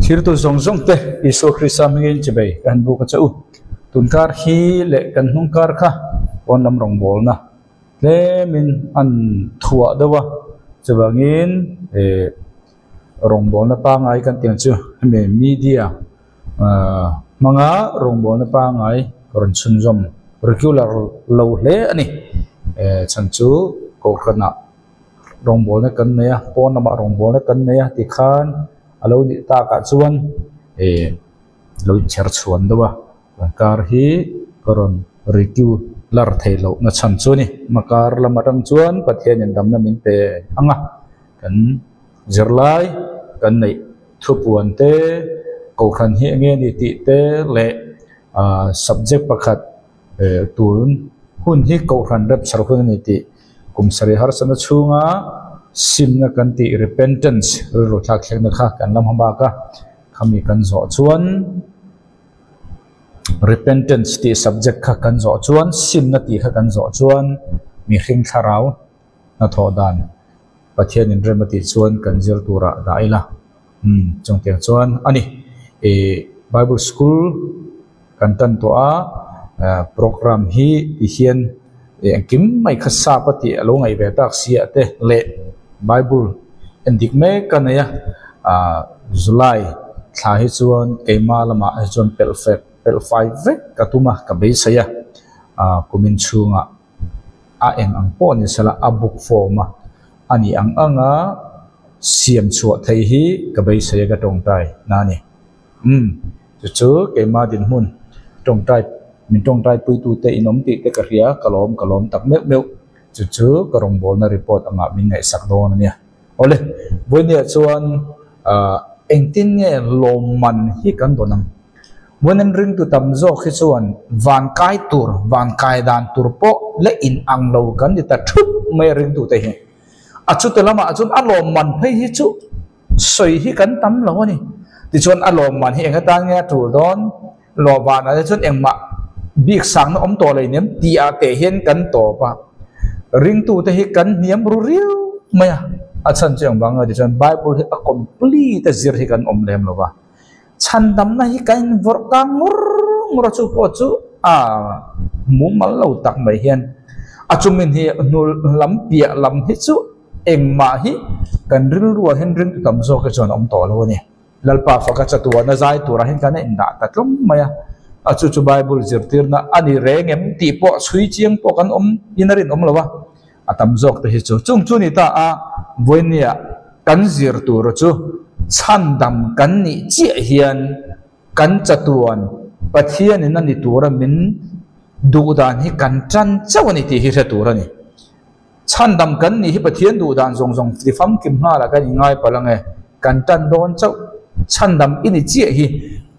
thir tu zong zong te Isu Krista mingin chebe kan bu ka chau tunkar hi le kan hungkar kha on lam rong bol na le min an thua dawa chawangin rong bol na pa ngai kan tiang chu me media manga rong bol na pa ngai ron chun zom regular lo le ani chan chu ko khana rong bol na kan ne pon na ma rong bol na kan ne ti khan alo ni ta ka chuan lo cher chuan dawa kar hi koron ritu lar thailo na chan chu ni makar lamatang chuan pathian in dam na min te anga kan zirlai kan nei thupuan te ko khan hi nge ni ti te le subject pakhat tun hun hi ko khan rep sar hun ni ti kum sari har sana chunga sim na kan ti repentance ro thak thlek na kha kan lam hamba ka khami kan zo chuan repentance ti subject kha kan zo chuan sim na ti kha kan zo chuan mi khing tharau na thodan pathian in remati chuan kan zir tura daila chong tiang chuan ani Bible school kan tan to a program hi ti hian kim mai khasa pati alo ngai ve tak sia te le Bible endik me kanaya July thla hi chuan keima lama chuan pel 5 vek katuma ka be saya kumin chunga a eng ang po ni sala a book form ani ang anga siam chu thei hi ka be saya ga tong tai na ni chu keima din hun tong tai min tong tai pui tu te inom ti te ka ria kalom tak mek meu chu ka rong bol na report anga min ngai sak don ania ole boinia chuan engtin nge loman hi kan donam munan ring tu tam zo khi chuan van kai dan tur po le in ang lo kan ni ta thut me ring tu te hi achu te lama achun alom man phei hi chu soi hi kan tam lo ni ti chuan alom man hi enga ta nge tur don lo van a chun engma bik sang no om to le nem ti a te hen kan to pa ring tu te hi kan niam ru riu maya achan chang banga ti chuan Bible hi a complete zir hi kan om lem lo wa chan dam na hi kan vor ka ngur chu po chu mu mal lo tak mai hian achumin hi nul lam pia lam hi chu engma hi kan ril ruwa hen ring tam zo ka chuan om to lo ni lalpa faka chatua na zai tura hen kan in da tatlom maya achu chu Bible zirtir na ani rengem ti po sui chiang po kan om inarin om lo wa atam zok te hi chu chung chu ni ta voinia kan zir tur chu chandam kan ni chi hian kan chatuan pathian in ani tura min dudan hi kan chan chawani ti hi tura ni chandam kan ni hi pathian dudan zong zong ti fam kim ha la kan ngai palange kan tan don chau chandam ini chi hi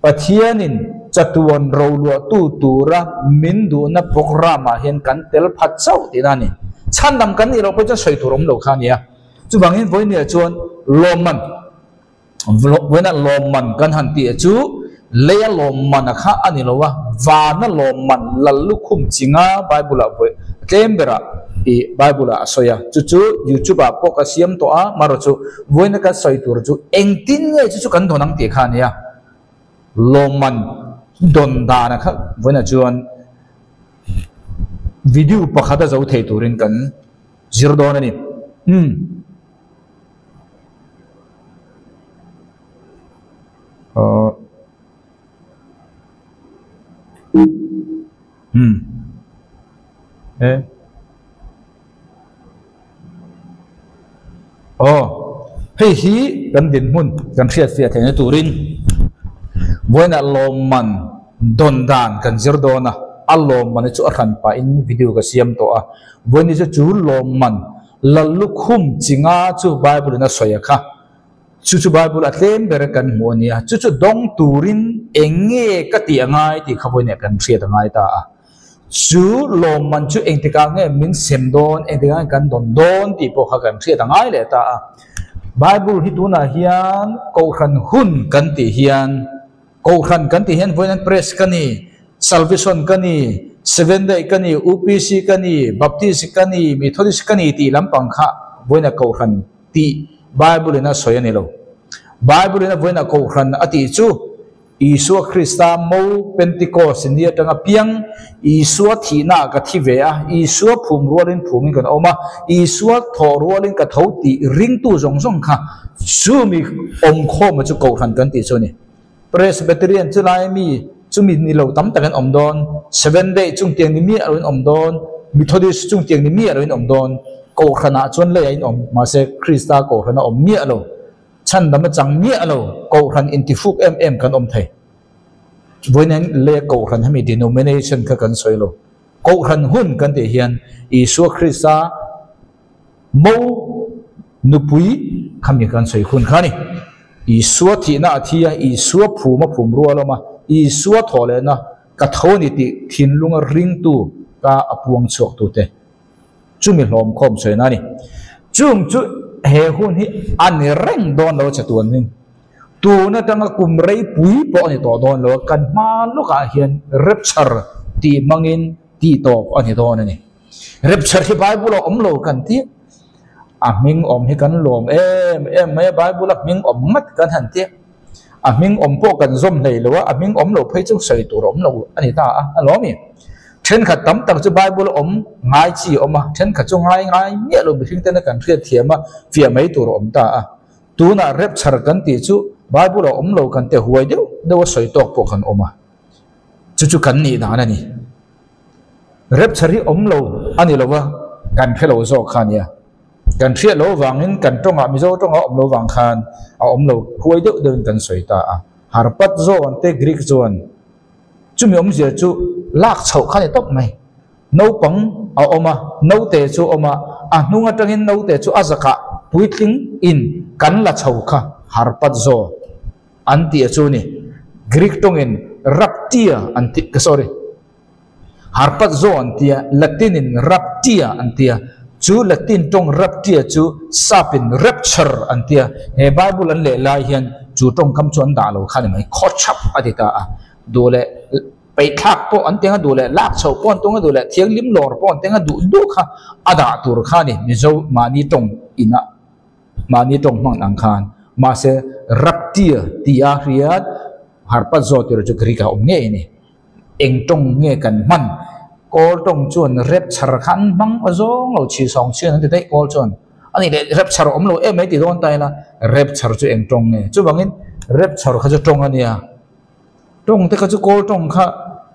pathian in chatuan rolo tu tura min du na program a hian kan tel phat chau ti na ni chandam kan ni ro pe cha soi turom lo kha nia chu bangin voinia chuan loman kan han ti chu leya loman kha ani lowa vana loman lallu khum chinga Bible a voi kembera Bible a soya chu YouTube a po ka siam to a maro chu voina ka soi tur chu engtin nge chu kan thonang ti kha nia loman don dana kha voina chuan video pakhada zau thei turin kan zir don ani hei hi kan din mun kan khiat fiat thei turin voina loman don dan kan zir dona alom man chu arhan pa in video ka siam to a voini chu loman lallu khum chinga chu Bible na soya kha chu Bible atlem ber kan monia chu dong turin enge ka ti angai ti khaboine kan thriat angai ta chu loman chu engtika nge min sem don engtika kan don ti po kha kan thriat angai le ta Bible hi tuna hian ko khan hun kan ti hian voinan press kani salvation kani 7 day kani UPC kani Baptist kani Methodist kani ti lampang kha voina ko khan ti Bible na soyani lo Bible na voina ko khan ati chu Isu Krista mo Pentecost ni atanga piang Isu thina ka thive a Isu phum rualin phuming kan oma Isu tho rualin ka thauti ring tu zong zong kha sumi kho ma chu ko khan kan ti chu ni Presbyterian chu lai mi chu mi ni lo tam takan om don 7 day chung tiang ni mi arin om don Methodist chung tiang ni mi arin om don ko khana chon le in om ma se Krista ko khana om mi alo chan dama chang mi alo ko khan intifuk kan om thai voinen le ko khan hami denomination ka kan soilo ko khan hun kan te hian Isu Krista mo nupui khami kan soi hun khani Isu thi na thia Isu phu ma phum ru aloma Isu thole na ka thoni ti thinlunga ring tu ka apuang chok tu te chumi hlom khom soi na ni chung chu he hun hi an reng don lo chatuan ning tu na tanga kumrei pui po ni to don lo kan ma lo ka hian rapture ti mangin ti to ani don ani rapture hi Bible om lo kan ti ming om hi kan lom me Bible ming om mat kan han ti ming om po kan zom nei lo ming om lo phei chung sei tu rom lo ani ta lo mi then khat tam tak chu Bible om ngai chi om then khat chu ngai mi lo bi hing ten kan thia thiama fia mai tu rom ta tu na rapture kan ti chu Bible om lo kan te huai deu soi tok po kan oma chu kan ni da na ni rapture hi om lo ani lo wa kan phelo zo khania kan thia lo wangin kan tonga mi zo tonga om lo wang khan om lo huai deu kan soi ta harpat zo ante Greek zon chu mi om zia chu lak chau khani top mai no pang oma no te chu oma nunga tangin no te chu azaka puitling in kan la chau kha harpat zo anti chu ni Greek tongin raptia anti sorry harpat zo antia Latin in raptia antia chu Latin tong raptia chu sapin rapture antia he Bible an le lai hian chu tong kam chuan da lo khani mai khochap adita doleไปทักป้อนเตียงดูแลลากเฉาป้อนตรงดูแลเทียงลิ้มหลอดป้อนเตียงดูค่ะอาดาตุรขานี่มิโซมานี่ตรงอินะมานี่ตรงมังอังคารมาเสรับเตียตีอาเรียดหาปัจจุบันจุกริกาองเงี้ยนี่เองตรงเงี้ยกันมันก็ตรงจวนเร็บชาร์คันมังอจงเราชีสองเชื่อนั่นได้ก็จวนอันนี้เร็บชาร์อมเราไม่ติดโดนตายละเร็บชาร์จุเองตรงเงี้ยจุบังอินเร็บชาร์เขาจะตรงอันเนี้ยตรงแต่เขาจะก็ตรงค่ะ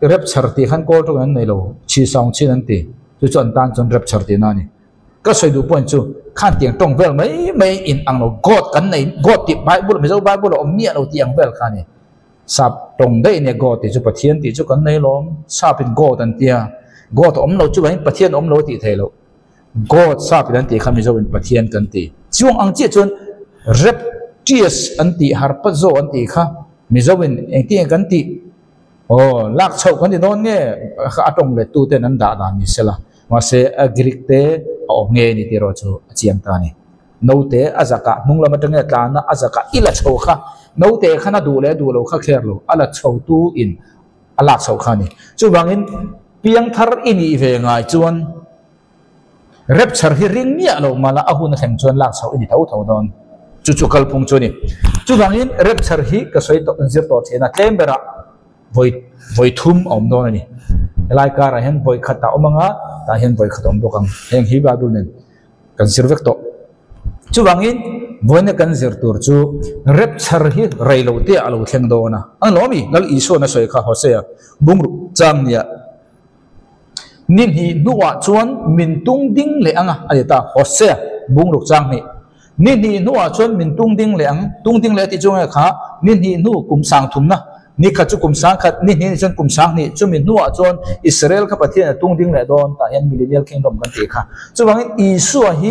เร็บชาร์ตีขันโกลตรงนั้นในโลชีสองชีนั่นตีจุจนตานจนเร็บชาร์ตีนั่นนี่ก็สวยดูปนจูขันเตียงตรงเวลไม่อินอังเรากอดกันในกอดติดใบบุรุษไม่ใช่ใบบุรุษอมเมียเราเตียงเวลขันนี่สับตรงได้เนี่ยกอดติดจุปะเทียนติดจุกันในลมซาเป็นกอดตันเตียกอดอมเราจุไปปะเทียนอมเราติดเทโลกอดซาเป็นตันตีขันไม่ใช่เป็นปะเทียนกันตีช่วงอังเจียจนเร็บเจียสอันตีฮาร์ปัจโซอันตีค่ะไม่ใช่เป็นเองตีกันตีโอ้ลักเฉากันที่โดนเนี่ยข้าตรงเลยตู้เต้นนั้นด่านี่เสละมาเสกริกเตอเอาเงี้ยนี่ที่เราจะเจียมตานี่นู้เตอาจักะมุงละมันจะเงี้ยตานะอาจักะอิละเฉาค่ะนู้เตขณะดูเราข้าเคลียร์เราอัลละเฉาตู้อินอัลลักเฉาค่ะนี่จู่บางอินเพียงทาร์อินอีเวงไงจวนเร็บชาร์ฮิริงเนี่ยเรามาละอาหุนแข่งจวนลักเฉาอินเท่าโดนจู่กัลพงจวนนี่จู่บางอินเร็บชาร์ฮิก็สวยต่ออินเสียต่อเชนะเต็มเบระvoi thum om do ni lai ka ra hen voi khata omanga ta hen voi khatom do kang heng hi ba dul nen kan sirvek to chu wangin voi ne kan zir tur chu rep char hi reilo te alo thleng do na an lomi gal iso na soi kha hosea bungru cham nia nin hi nuwa chuan min tung ding le anga ani ta hosea bungru chang ni nin hi nuwa chuan min tung ding le ti chung kha nin hi nu kum sang thum naนี่ขัดจุกุมสังขัดนี่จนกุมสังนี่จุมินนัวจนอิสราเอลกับประเทศตุ้งดิ้งเลยโดนแต่ยันมิลเลนเนียลคิงดอมกันตีค่ะจุบังอิสุอาฮิ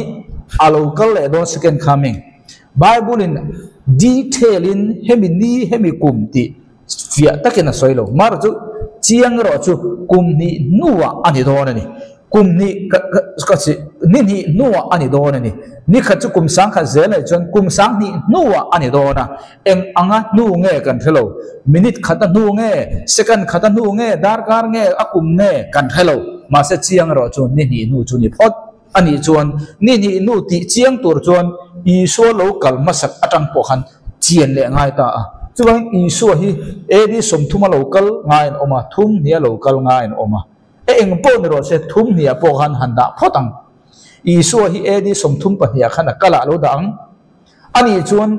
อาลูกัลเลยโดน second coming Bible in detail in เฮมินี่เฮมิกุมตีเฟียตะเกินสวยโลมาร์จุเจียงรอจุกุมนี่นัวอันนี้โดนนี่กุมนี่ก็สินี่นัวอันนี้โดนนี่ขัดจุกุมสังขัดเจเลยจนกุมสังนี่นัวอันนี้โดนเอ็งอ่างนัวเงี้ยกันเทโลมินิทขัดนัวเงี้ย second ขัดนัวเงี้ยดาร์การเงี้ยอากุมเงี้ยกันเทโลมาเสียเจียงรอจนนี่นัวจนนี่พอดอันนี้จนนี่นัวที่เจียงตัวจนอีโซโลกัลมาสักอัตังปอกัน chiên lệ ngay ta chú bang Isu hi edi som thuma local ngai oma thum nia local ngai oma eng po ni ro se thum nia po han handa photang Isu hi edi som thum pa nia khana kala lo dang ani chuan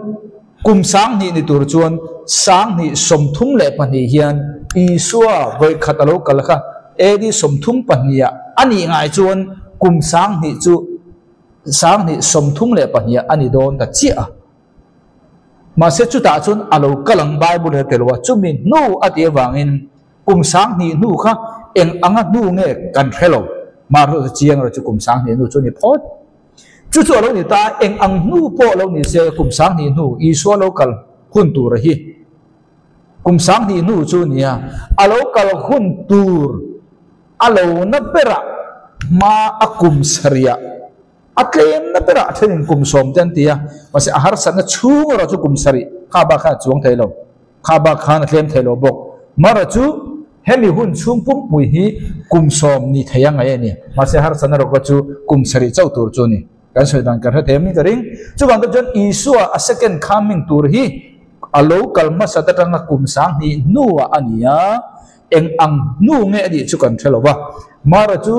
kum sang ni tur chuan sang ni som thum le pa ni hian Isu voi khatalo kal kha edi som thum pa nia ani ngai chuan kum sang ni chu sang ni som thum le pa nia ani don ta chia mà sẽ chú ta chun alo kalang Bible he telwa chumin nu ati wangin kum sang ni nu kha eng anga nu nge kan hello mà ro chiang ro chu kum sang ni nu chu ni phot chu lo ni ta eng ang nu po lo ni se kum sang ni nu I so lo kal hun tu ra hi kum sang ni nu chu nia alo kal hun tur alo na pera ma akum saria atlem na pera thenin kum som jan tia mase ahar san na chung ro chu kum sari khaba kha chuang thailo khaba khan tlem thailo bok mara chu hemi hun chung pum pui hi kum som ni thaya ngai ni mase har san ro ko chu kum sari chau tur chu ni kan soi dan kar them ni karing chu bang jon Isu a second coming tur hi alo kalma satatanga kum sang ni nuwa ania eng ang nu nge di chu kan thelo ba mara chu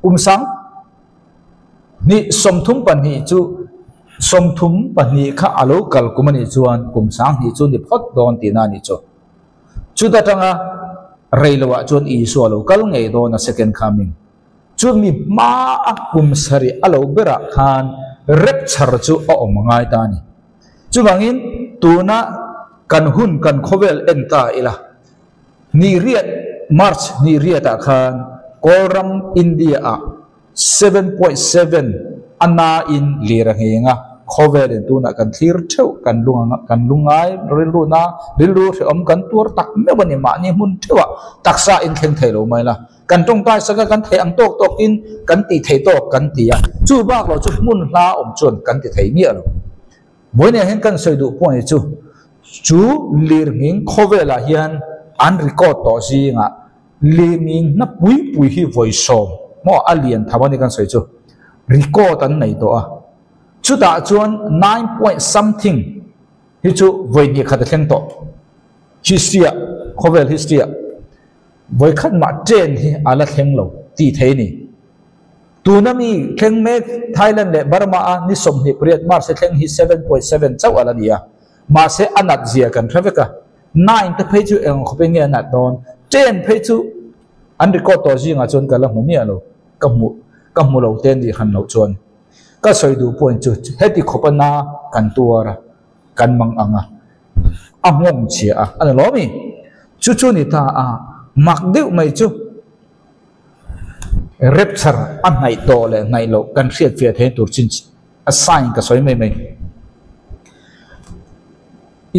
kum sang ni som thum pan hi chu som thum pan hi kha alo kal kumani chuan kum sang hi chu ni phot don ti na ni chu chu da tanga reilowa chuan Isu alo kal ngei do na second coming chu mi ma a kum sari alo bera khan rep char chu a om ngai ta ni chu bangin tuna kan hun kan khovel enta ila ni riat march ni riata khan koram India a 7.7 anna in lirangenga khovel tu na kan thir theu kan lungai rilu om kan tur tak me bani ma ni mun thewa taksa in theng thailo mai la kan tong tai saka kan thei ang tok in kan ti thei tok kan ti ya chu bak lo chu mun hla om chon kan ti thei mi alo boine hen kan soi du point chu lirnging khovela hian an record to si nga linging na pui hi voice mo alien thawani kan soi chu record an nei to a chu ta chuan 9 point something hi chu voi ni khat thleng to history khovel history voi khat ma train hi ala thleng lo ti thei ni tunami thleng me Thailand le Burma a ni som ni priat mar se thleng hi 7.7 chau ala dia ma se anat zia kan thaveka 9 te phei chu eng khopeng ya nat don 10 phei chu an record to jinga chon kala humi alo kamu lo ten di khan lo chon ka soi du point chu heti khopana kan tuara kan mang anga among chia an lo mi chu ni ta a mak deu mai chu rapture an nai to le nai lo kan riat fiat he tur chin a sign ka soi mai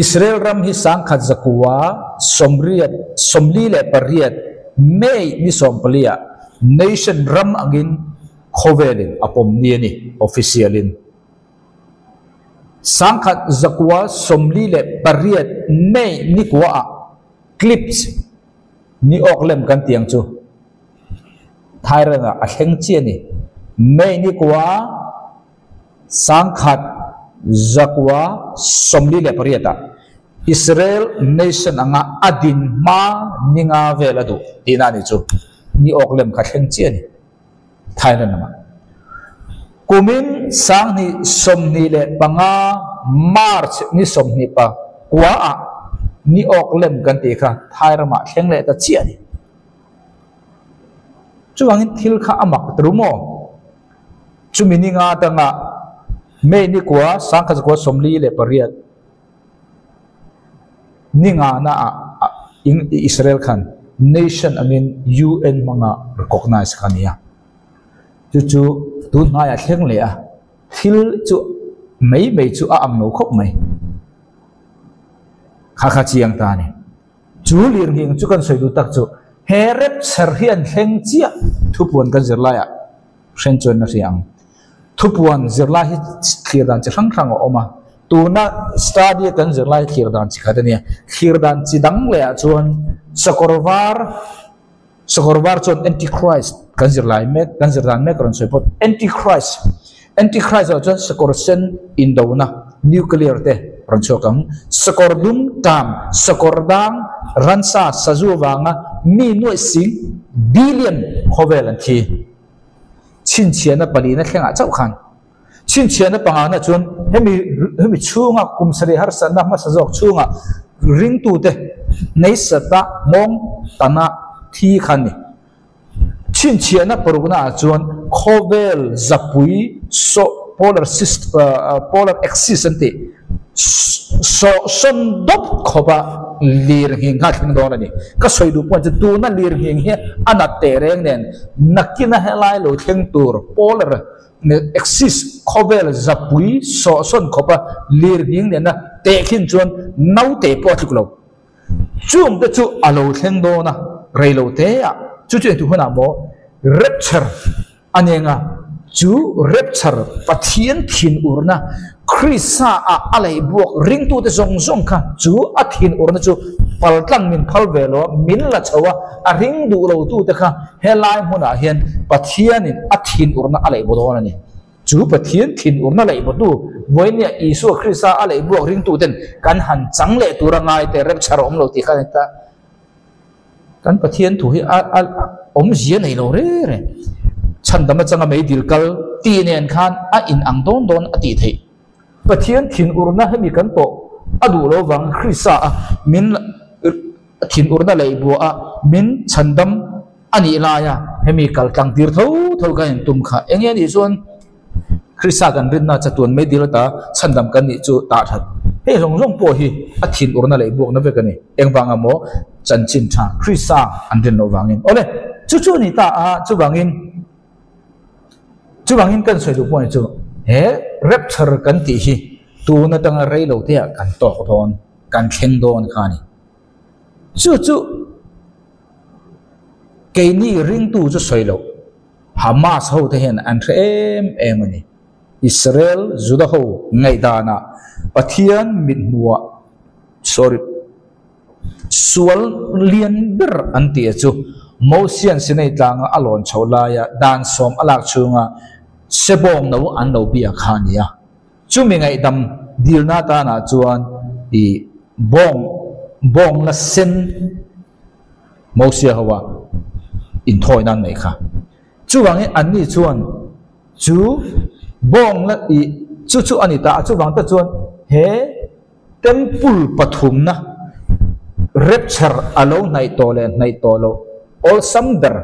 Israel ram hi sang khat zakwa somli le pariat mei ni somplia nation ram angin khovelin apom ni officialin sang khat zakwa somli le pariat mei ni kwa clips ni oklem kan tiang chu thairanga a heng chi ni mei ni kwa sang khat zakwa somli le pariata Israel nation anga adin ma ninga veladu ina ni chu ni oklem kha heng chi ni Thailand ma kumin sang ni somni le panga march ni somni pa kwa a ni oklem kan ti kha Thailand ma heng le ta chi ni chuangin thil kha amak trumo chumini nga tanga me ni kwa sang kha ko somli le pariat ninga na in Israel khan nation amin UN manga recognize khania chu tu na ya thleng le a thil chu mei chu a ang no khop mai kha chiang ta ni chu lir nging chu kan soi du tak chu herep serhian thleng chia thupuan kan zirla ya hren chon na riang thupuan zirla hi khirdan chi rang oma tuna study kan zirla hi khirdan chi khadania khirdan chi dang le a chuan sakorvar chon antichrist kan zirlai mek kan zirdan mek ron soi pot antichrist chon sakor sen indona nuclear te ranchokang sakordum tam sakordang ransa sazuwanga mi noi sing billion khovel an thi chin chiana palina thlenga chau khan chin chiana pangana chun hemi chunga kumsari har sanna ma sajok chunga ring tu te nei sata mong tana thi khani chin chiana parugna chuan khovel zapui so polar axis ante so sondop khoba lir hing ha thing don ani ka soidu pon tu na lir hing he ana tereng nen nakina helai lo theng tur polar axis khovel zapui so son khoba lir hing nen na te khin chuan nau te po thuklo chung te chu alo theng do na reilo te ya chu chu tu hona mo rapture anenga chu rapture pathian thin urna Krista a alai buak ring tu te zong zong kha chu a thin urna chu paltlang min phal velo min la chawa a ring du lo tu te kha helai hona hian pathian in a thin urna alai bodon ani chu pathian thin urna lai bodu voinia isu Krista alai buak ring tu ten kan han changle turangai te rapture om lo ti kha ta kan pathian thu hi om zia nei lo re chan dama changa mei dil kal ti nen khan a in ang don ati thei pathian thin urna hemi kan to adu lo wang Krista a min thin urna lei bu a min chandam ani la ya hemi kal tang tir tho ka in tum kha engya ni chuan Krista kan rin na chatun mei dil ta chandam kan ni chu ta that he rong po hi a thin urna lei bu na ve kan ni engwanga mo chanchin tha Krista an den lo wangin ole chu ni ta a chu wangin kan soi du point chu he rapture kan ti hi tu na tanga rei lo te kan to thon kan khen don khani chu ke ni ring tu chu soi lo Hamas ho te hen an em ani Israel juda ho ngai dana pathian mit muwa sorry sual lian ber anti chu Mosian sinai tlang alon chola ya dan som alak chunga sebong no an lo bia khania chumi ngai dam dilna ta na chuan i bong la sen Mosia hawa in thoi nan mai kha chuwang an ni chuan chu bong la i chu ani ta chuwang ta chuan he temple pathum na rapture alo nai tolo all samder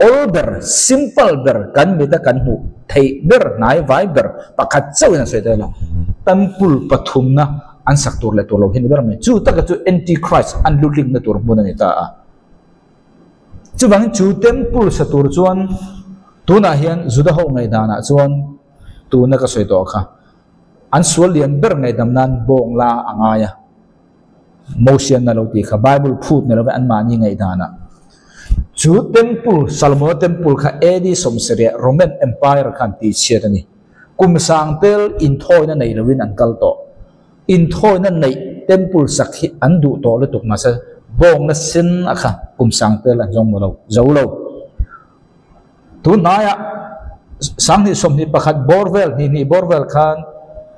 older simple ber kan mita kan hu thei ber nai vai ber pakhat chau na soitela temple pathum na an sak tur le tur lo hin ber me chu ta ka chu antichrist an luling na tur mun ani ta a chu bang chu temple sa tur chuan tu na hian juda ho ngai dana chuan tu na ka soito kha an sual lian ber ngai dam nan bong la angaya motion na lo ti kha bible phut na lo an ma ni ngai dana chu temple Salomon temple kha edi somsere Roman Empire khan ti chiatani kum sang tel in thoi na nei lawin an kal to in thoi na nei temple sakhi an du to le tuk ma sa bong na sin akha kum sang tel an jong lo zolo tu na ya sang ni som ni pakhat borvel ni borvel khan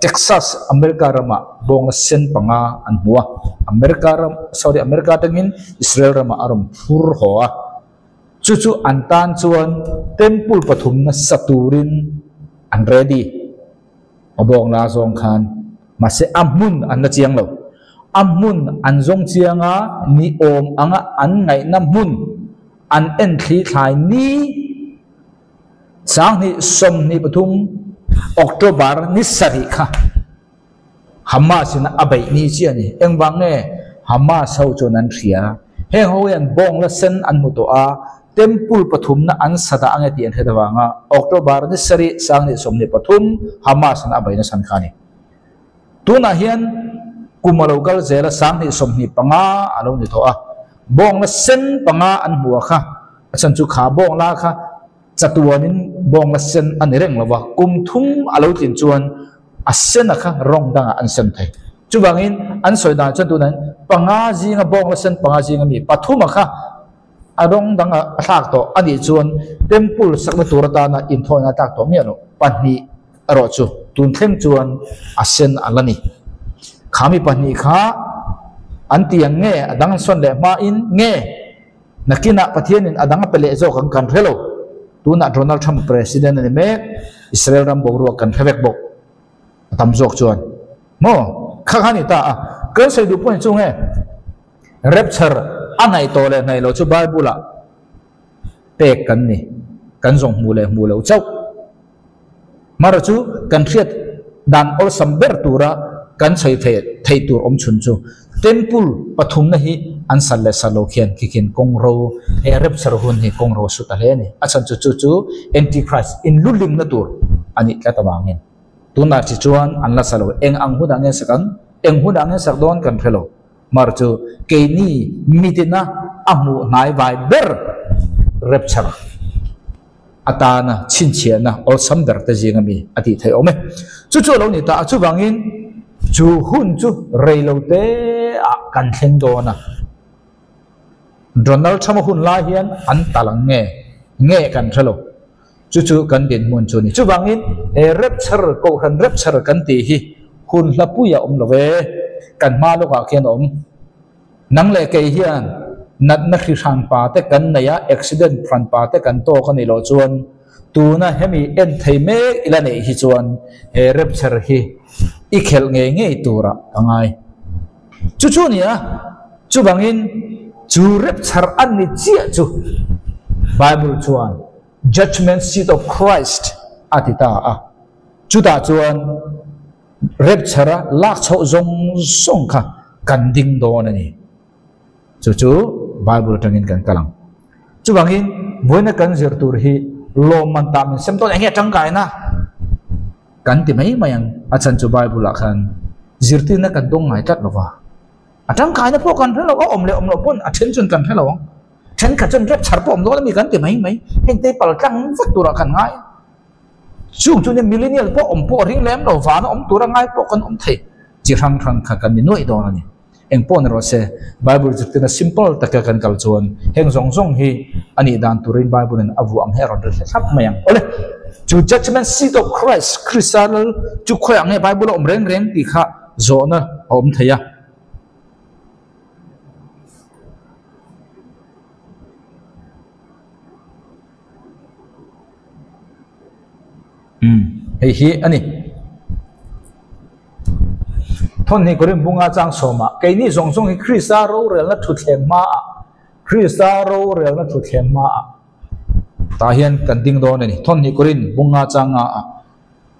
Texas America rama bong sin panga an huwa America tangin Israel rama arum phur hoa chu antan chuan temple pathum na saturin an ready abong la zong khan mase amun an na chiang lo amun an zong chianga ni om anga an ngai na mun an en thli thlai ni sang ni som ni pathum October ni sari kha Hamas na abai ni chi ani engwang nge Hamas ho chonan thia he hoyan bong la sen an mu to a temple pathum na an sada anga ti an hedawanga October ni sari sang ni som ni pathum Hamas na abai na san khani tu na hian kumalogal zela sang ni som ni panga alo ni to a bong la sen panga an huwa kha achan chu kha bong la kha chatuanin bong la sen an reng lawa kum thum alo tin chuan asen kha rong danga an sen thai chuwangin an soida chatunan panga jinga bong la sen panga jinga mi pathuma kha adong danga athak to ani chuan temple sakna turata na in thoina tak to mi ano pani aro chu tun thleng chuan asen alani khami pani kha antiang nge adang son le ma in nge nakina pathian in adang pele zo kan kan hello tuna Donald Trump president ni me Israel ram boru kan thevek bok tam jok chuan mo khani ta kan sei du point chung he rapture anai to le nai lo chu bible a pek kan ni kan zong mu le chau mar chu kan thiat dan ol samber tura kan sei thei tur om chun chu temple pathum na hi an sal le salo khian kikin kongro e rapture hun hi kongro su ta le ni achan chu antichrist in lulim na tur ani ka tawangin tuna chi chuan an la salo eng ang hu dange sakan eng hu dange sak don kan thelo mar chu ke ni mitina amu nai vai ber rapture atana chinchiana ol samber ta jingami ati thai ome chu lo ni ta chu wangin chu hun chu reilo te a kan thleng do na Donald Trump hun la hian an talang nge kan thelo chu kan din mun chu ni chu wangin e rapture ko kan rapture kan ti hi hun hlapuya love kan ma lo ka khian nang le ke hian nat na khi san pa te kan na ya accident front pa te kan to kan ni lo chuan tu na hemi en thei me ila nei hi chuan e rapture hi i khel nge tura angai chu nia chu bangin chu rapture an ni chia chu bible chuan judgment seat of Christ atita a chu ta chuan rapture lak chho zong song kha kan ding do na ni chu bible tangin kan kalang chu bangin boina kan zir tur hi lo man tam sem to nge tang kai na kan ti mai mayang achan chu bible khan zirti na kan dong ngai tat lova atang kai na po kan thelo om le pon attention kan thelo then ka chen rep char po om lo mi kan ti mai heng te pal tang vak tura kan ngai chu ne millennial po om po ring lem lo va na om tura ngai po kan om the chi rang kha kan ni noi do na ni eng pon ro se bible zirtina simple taka kan kal chuan heng zong hi ani dan turin bible en avu ang heron re thap mayang ole chu judgment seat of Christ Christian chu khoyang he bible om reng ti kha zo na om theya hi ani thon ni korim bunga chang soma ke ni zong hi Christa ro rel na thu thleng ma Christa ro rel na thu thleng ma ta hian kan ding do ni thon ni korin bunga changa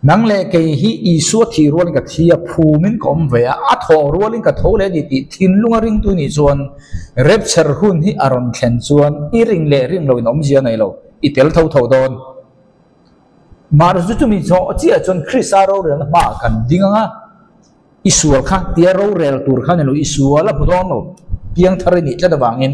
nang le ke hi isu thi ron ka thia phumin kom ve a tho rolin ka tho le ni ti thin lunga ring tu ni chuan rapture hun hi aron thlen chuan i ring lo in om zia nei lo i tel tho don mar zu tu mi zo chia chon Christa ro rel ma kan dinga isual kha tia ro rel tur kha ne lo isual la budon lo piang thari ni tla dawangin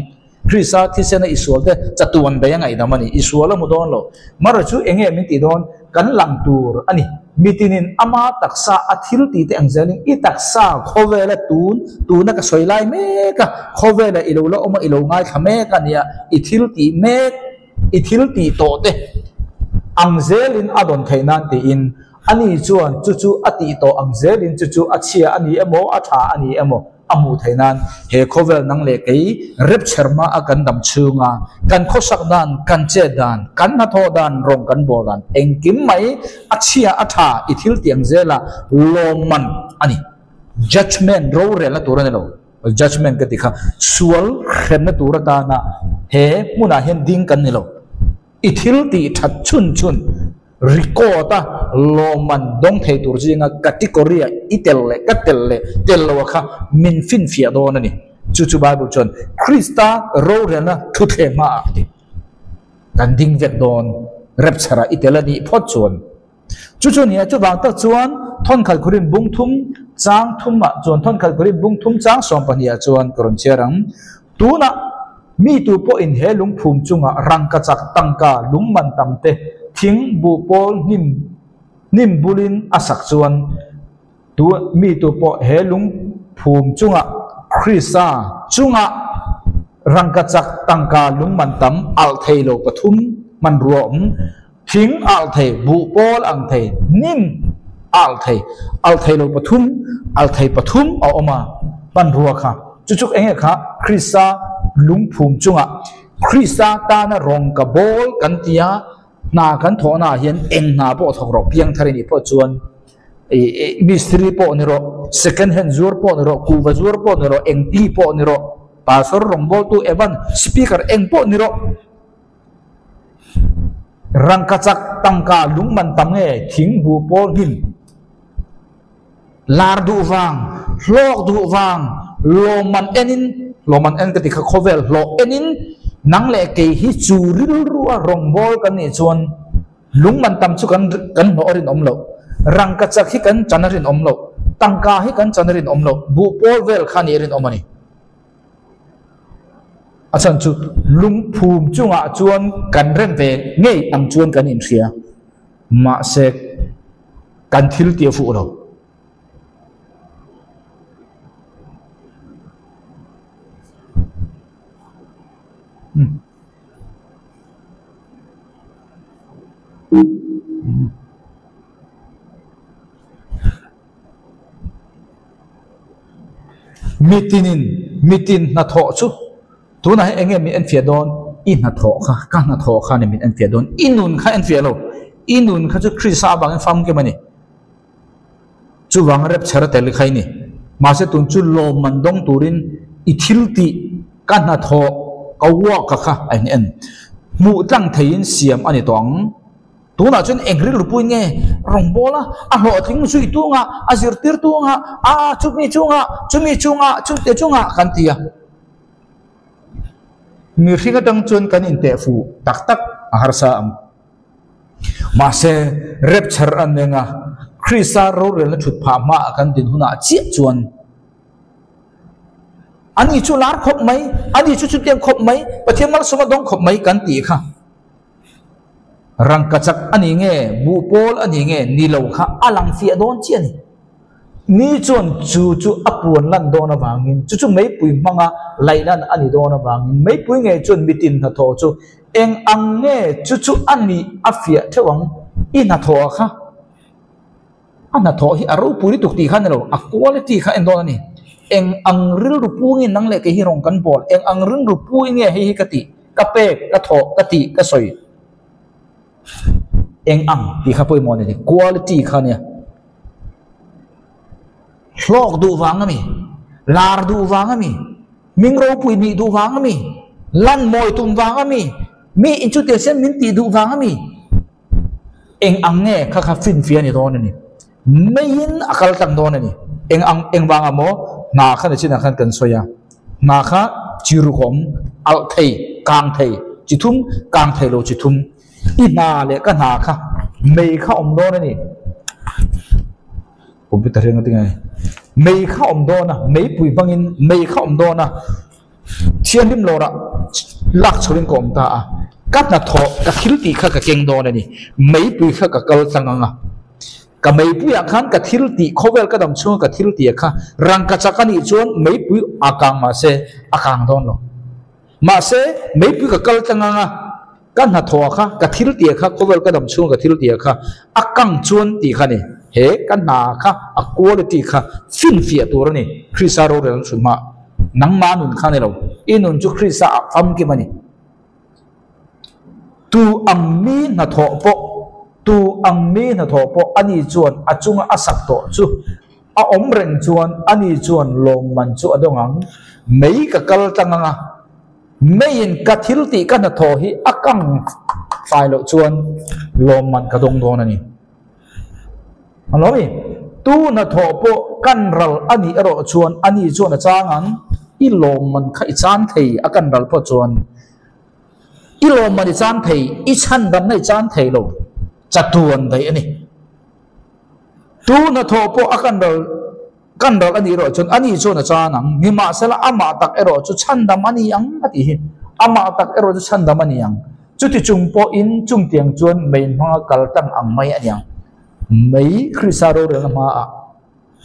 Christa thi sena isual te chatuan be ngai da mani isual la mudon lo mar chu enge min ti don kan lang tur ani mitinin ama taksa athil ti te angzaling i taksa khowela tun na ka soilai me ka khowela ilo lo oma ilo ngai khame ka nia ithil ti to te angzelin adon thainan ti in ani chuan chu ati to angzelin chu achia ani emo atha ani emo amu thainan he khovel nang le kei rapture ma akan dam chunga kan khosak dan kan che dan kan na tho dan rong kan bol dan engkim mai achia atha ithil tiang zela loman ani judgment ro re la turan lo judgment ka tikha sual khem na turata na he muna hen ding kan ni lo ithil ti that chun Rikota loman dong thei tur jinga category itelle katelle tello kha min fin fia do na ni chu bible chon Christa ro rena thu the ma ti kan ding vet don rapture itela ni phot chon chu ni chu bang ta chuan thon khal khurin bung thum chang thum ma chon thon khal khurin bung thum chang som pania chuan koron cherang tuna mi tu po in he lung phum chunga rang ka chak tangka lung man tamte thing bu pol nim bulin asak chuan tu mi tu po helung phum chunga Christa chunga rangka chak tangka lung man tam al thailo pathum man ruom thing al thai bu pol ang thai nim al thei lo pathum a oma ban ruwa kha chuchuk enge kha Krista lungphum chunga Krista ta na rong ka bol kan tia na kan thona hian eng na po thok ro piang thari ni po chuan mistri po ni ro second hand zur po ni ro kuwa zur po ni ro eng ti po ni ro pastor rong bol tu evan speaker eng po ni ro rang kachak tangka lungman tam nge thing bu pol hin lar du wang lok du wang loman en ka ti kha khovel lo enin nang le ke hi chu ril ruwa rong bol kan ni chuan lungman tam chu kan no orin omlo rang kachak hi kan chanarin omlo tangka hi kan chanarin omlo bu pol vel khani rin omani asan chu lungphum chunga chuan kan ren ve ngei ang chuan kan in thria ma se kan thil tia fu lo mitin na tho chu tu na enge mi en fia don in na tho kha ka na tho kha ne min en fia don inun kha en fia lo inun kha chu Krista bang fam ke mani chu wang rep chhara tel khai ni ma se tun chu lo mandong turin ithil ti ka na tho ka wa ka kha an en mu tlang thein siam ani tong tu na chun engri lu pui nge rong bola a ho thing sui tu nga a zir tir tu nga a chumi chunga chu te chunga kan tia mi ringa dang chun kan in te fu tak har sa am ma se rep char an nga Krista ro re la thut pha ma kan din huna chi chuan ani chu lar khop mai ani chu tiang khop mai pathiamal suma dong khop mai kan ti kha rang kachak ani nge bu pol ani nge ni lo kha alang fia don chi ani ni chon chu apuan lan don awangin chu mai pui manga lailan ani don awangin mai pui nge chon mitin na tho chu eng ang nge chu ani afia thewang ina tho kha ana tho hi aro puri tuk ti khan lo a quality kha en don ani eng ang ril ru pu ngi nang le ke hi rong kan bol eng ang ring ru pu nge hi ka ti ka pe ka tho ka ti ka soi eng ang ti kha poi mon ni quality kha ne hlok du wangami lar du wangami mingro pui mi du wangami lan moi tum wangami mi inchu te sen min ti du wangami eng ang nge kha fin fia ni don ni main akal tang don ni eng wanga mo na kha ni china khan kan soya na kha chiru khom al thei kang thei chithum kang thei lo chithum ina le ka na kha mei kha om don ni computer yang ngai mei kha om don na mei pui bangin mei kha om don na thian lim lo ra lak chorin kom ta a kat na tho ka khil ti kha ka keng don ni mei pui kha ka kal sanganga ka mei pui akhan ka thil ti khovel ka dam chu ka thil ti kha rang ka chakani chon mei pui akang ma se akang don lo ma se mei pui ka kal sanganga kan na tho kha ka thil ti kha khovel ka dam chu ka thil ti kha akang chon ti kha ni he kan na kha a quality kha fin fia tur ni Krista ro rel chuma nang ma nun kha ne lo inun chu Krista fam ki mani tu ang mi na tho po ani chuan achunga asak to chu a om reng chuan ani chuan lom man chu adongang mei ka kal tanganga mein ka thil ti ka na tho hi akang fai lo chuan lom man ka dong don ani alomi tu na tho po kan ral ani ero chuan ani chuan a changan i lom man kha i chan thei akan ral po chuan i lom man i chan thei i chan dam nei chan thei lo chatuan dai ani tu na tho po akan ral ani ro chuan ani chuan a chanang ni ma sala ama tak ero chu chan dam ani ang ati hi ama tak ero chu chan dam ani ang chu ti chung po in chung tiang chuan main hanga kal tang ang mai aniang mấy Krista ro re ma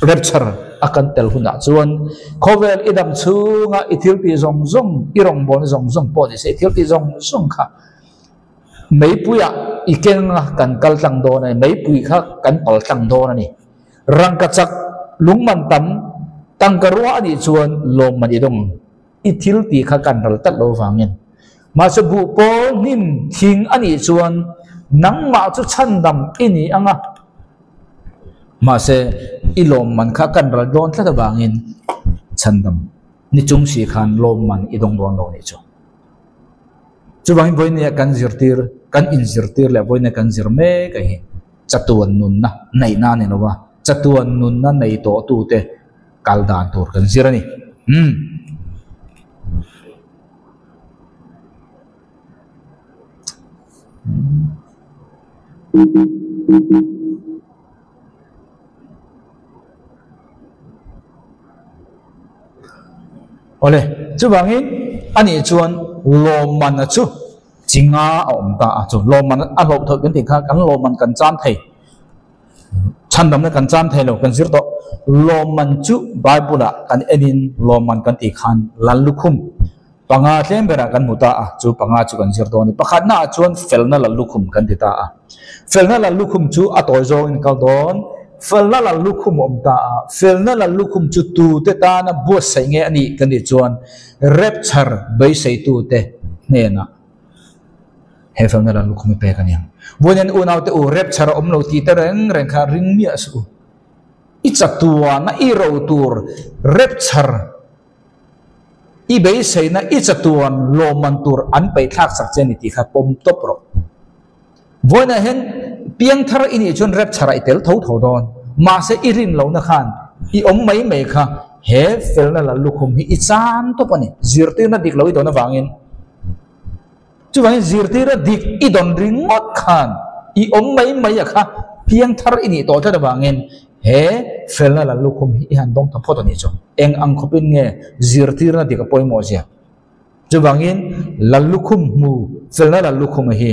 rapture akan tel huna chuan khovel idam chunga ithil pi zong irong bon zong po ni se ithil pi zong kha mấy puya iken kan kal tang do na mai pui kha kan pal tang do na ni rang ka chak lungman tam tangkarwa ni chuan lom man idong ithil ti kha kan ral tat lo wangin ma se bu po nim thing ani chuan nang ma chu chandam ini anga ma se ilom man kha kan ral don thla wangin chandam ni chung si khan lom man idong don lo ni chu chuwang boin ya kan zirtir kan inzirtir le boin kan zirme ka hi chatuan nun na nei na ne no wa chatuan nun na nei to tu te kaldan tur kan zirani ole chuwangin ani chuan loman chu chinga om ta chu loman a lo thot kan ti kha kan loman kan chan thei chandam na kan chan thei lo kan zir to loman chu bible kan enin loman kan ti khan lalukhum panga tlem bera kan muta a chu panga chu kan zir to ni pakhat na chuan felna lalukhum kan ti ta a felna lalukhum chu a toy zo in kal don felna lalukhum om ta a felna lalukhum chu tu te ta na bo sai nge ani kan ti chuan rapture bai sei tu te ne na he felna lalukhum pe kan yang bonen unaw te u rapture om lo ti te reng reng kha ring mi asu i chatua na i ro tur rapture i bai sei na i chatuan lo man tur an pai thak sak chen ti kha pom top ro boina hen piang thar ini chon rapture ai tel tho tho don ma se irin lo na khan i om mai mai kha he felna lalukhum hi i chan to pani zirti na dik lo i don na wangin chu wangin zirti ra dik i don ring ngot khan i om mai mai kha piang thar ini to tha wangin he felna lalukhum hi han dong ta phot ani chu eng ang khopin nge zirti ra dik poi mo sia chu wangin lalukhum mu felna lalukhum hi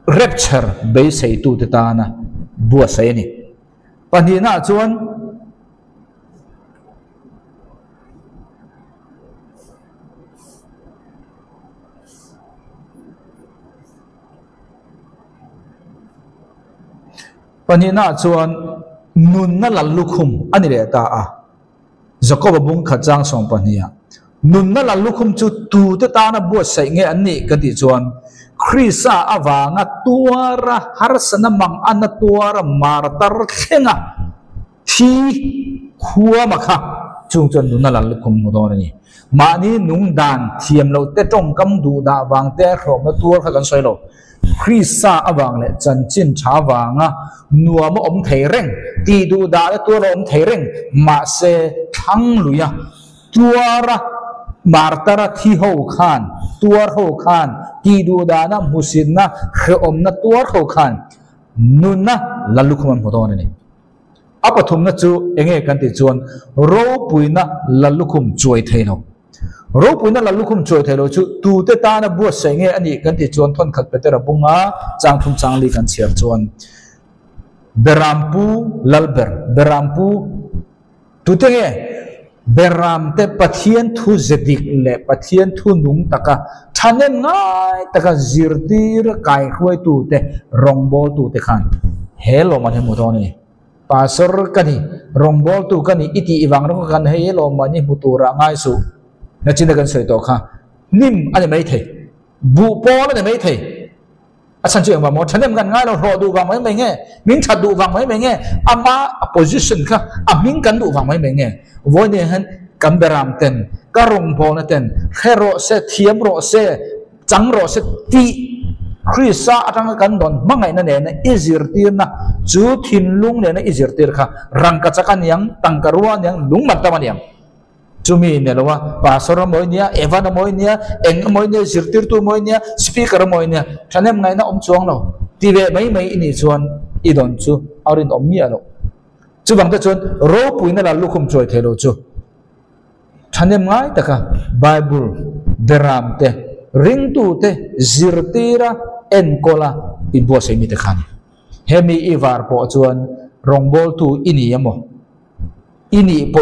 rapture bai sei tu te ta na bua sai ni pani na chuan nun na lalukhum ani le ta a jacob bung khachang song pania nun na lalukhum chu tu te ta na bua sai nge ani ka ti chuan Krisa awanga tuara harsana mang ana tuara martar khenga thi khuwa makha chung chon nu nalal kum modon ni mani nung dan thiam lo te tong kam du da wang te khom na tur kha kan soilo Krisa awang le chan chin cha wanga nuama om thei reng ti du da le tur om thei reng ma se thang luya tuara martara thi ho khan tuar ho khan ti du da na musin na khe om na tuar ho khan nun na lalukhum modon ni apathum na chu enge kan ti chuan ro puina lalukhum choi theino ro puina lalukhum choi theilo chu tu te ta na bu se nge ani kan ti chuan thon khat petera bunga changthum changli kan chiar chuan berampu lalber berampu tu te nge beram te pathian thu zedik le pathian thu nung taka thanen ngai taka zirtir kai khoi tu te rongbol tu te khan hello man hemu doni pasor kani rongbol tu kani iti iwang ro kan hello mani butura ngai su na chin kan soi to kha nim ani mai the bu pol ani mai the asan chu ma mo thanem kan ngai lo ro du wang mai mai nge ming that du wang mai mai nge ama opposition kha aming kan du wang mai mai nge voi ne han kam beram ten karong pol na ten khero se thiam ro se chang ro se ti Krisa atang kan don mangai na ne na izirtir na chu thin lung ne na izirtir kha rang ka chakan yang tangkarwa yang lung mat taman yang chumi ne lawa pasor moi nia evan moi nia eng moi nia zirtir tu moi nia speaker moi nia thanem ngai na om chuang lo ti ve mai mai ini chuan i don chu aurin om mia lo chu bang ta chuan ro puina la lukhum choi thelo chu thanem ngai taka bible beram te ring tu te zirtira en kola i bo se mi te khan hemi i var po chuan rongbol tu ini amo ini po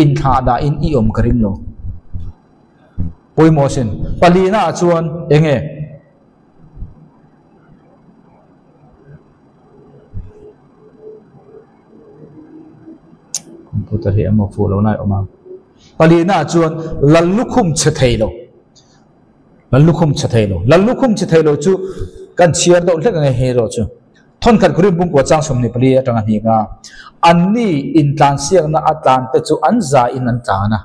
in tha da in i om karing lo poi mo sin palina chuan enge putar hi amo fu lo nai oma palina chuan lallukhum che theilo lallukhum che theilo lallukhum che theilo chu kan chiar do hlek nge he ro chu thon khat kurim bung ko chang som ni pali atanga hi nga anni in tlan siang na atlan te chu anza in an tana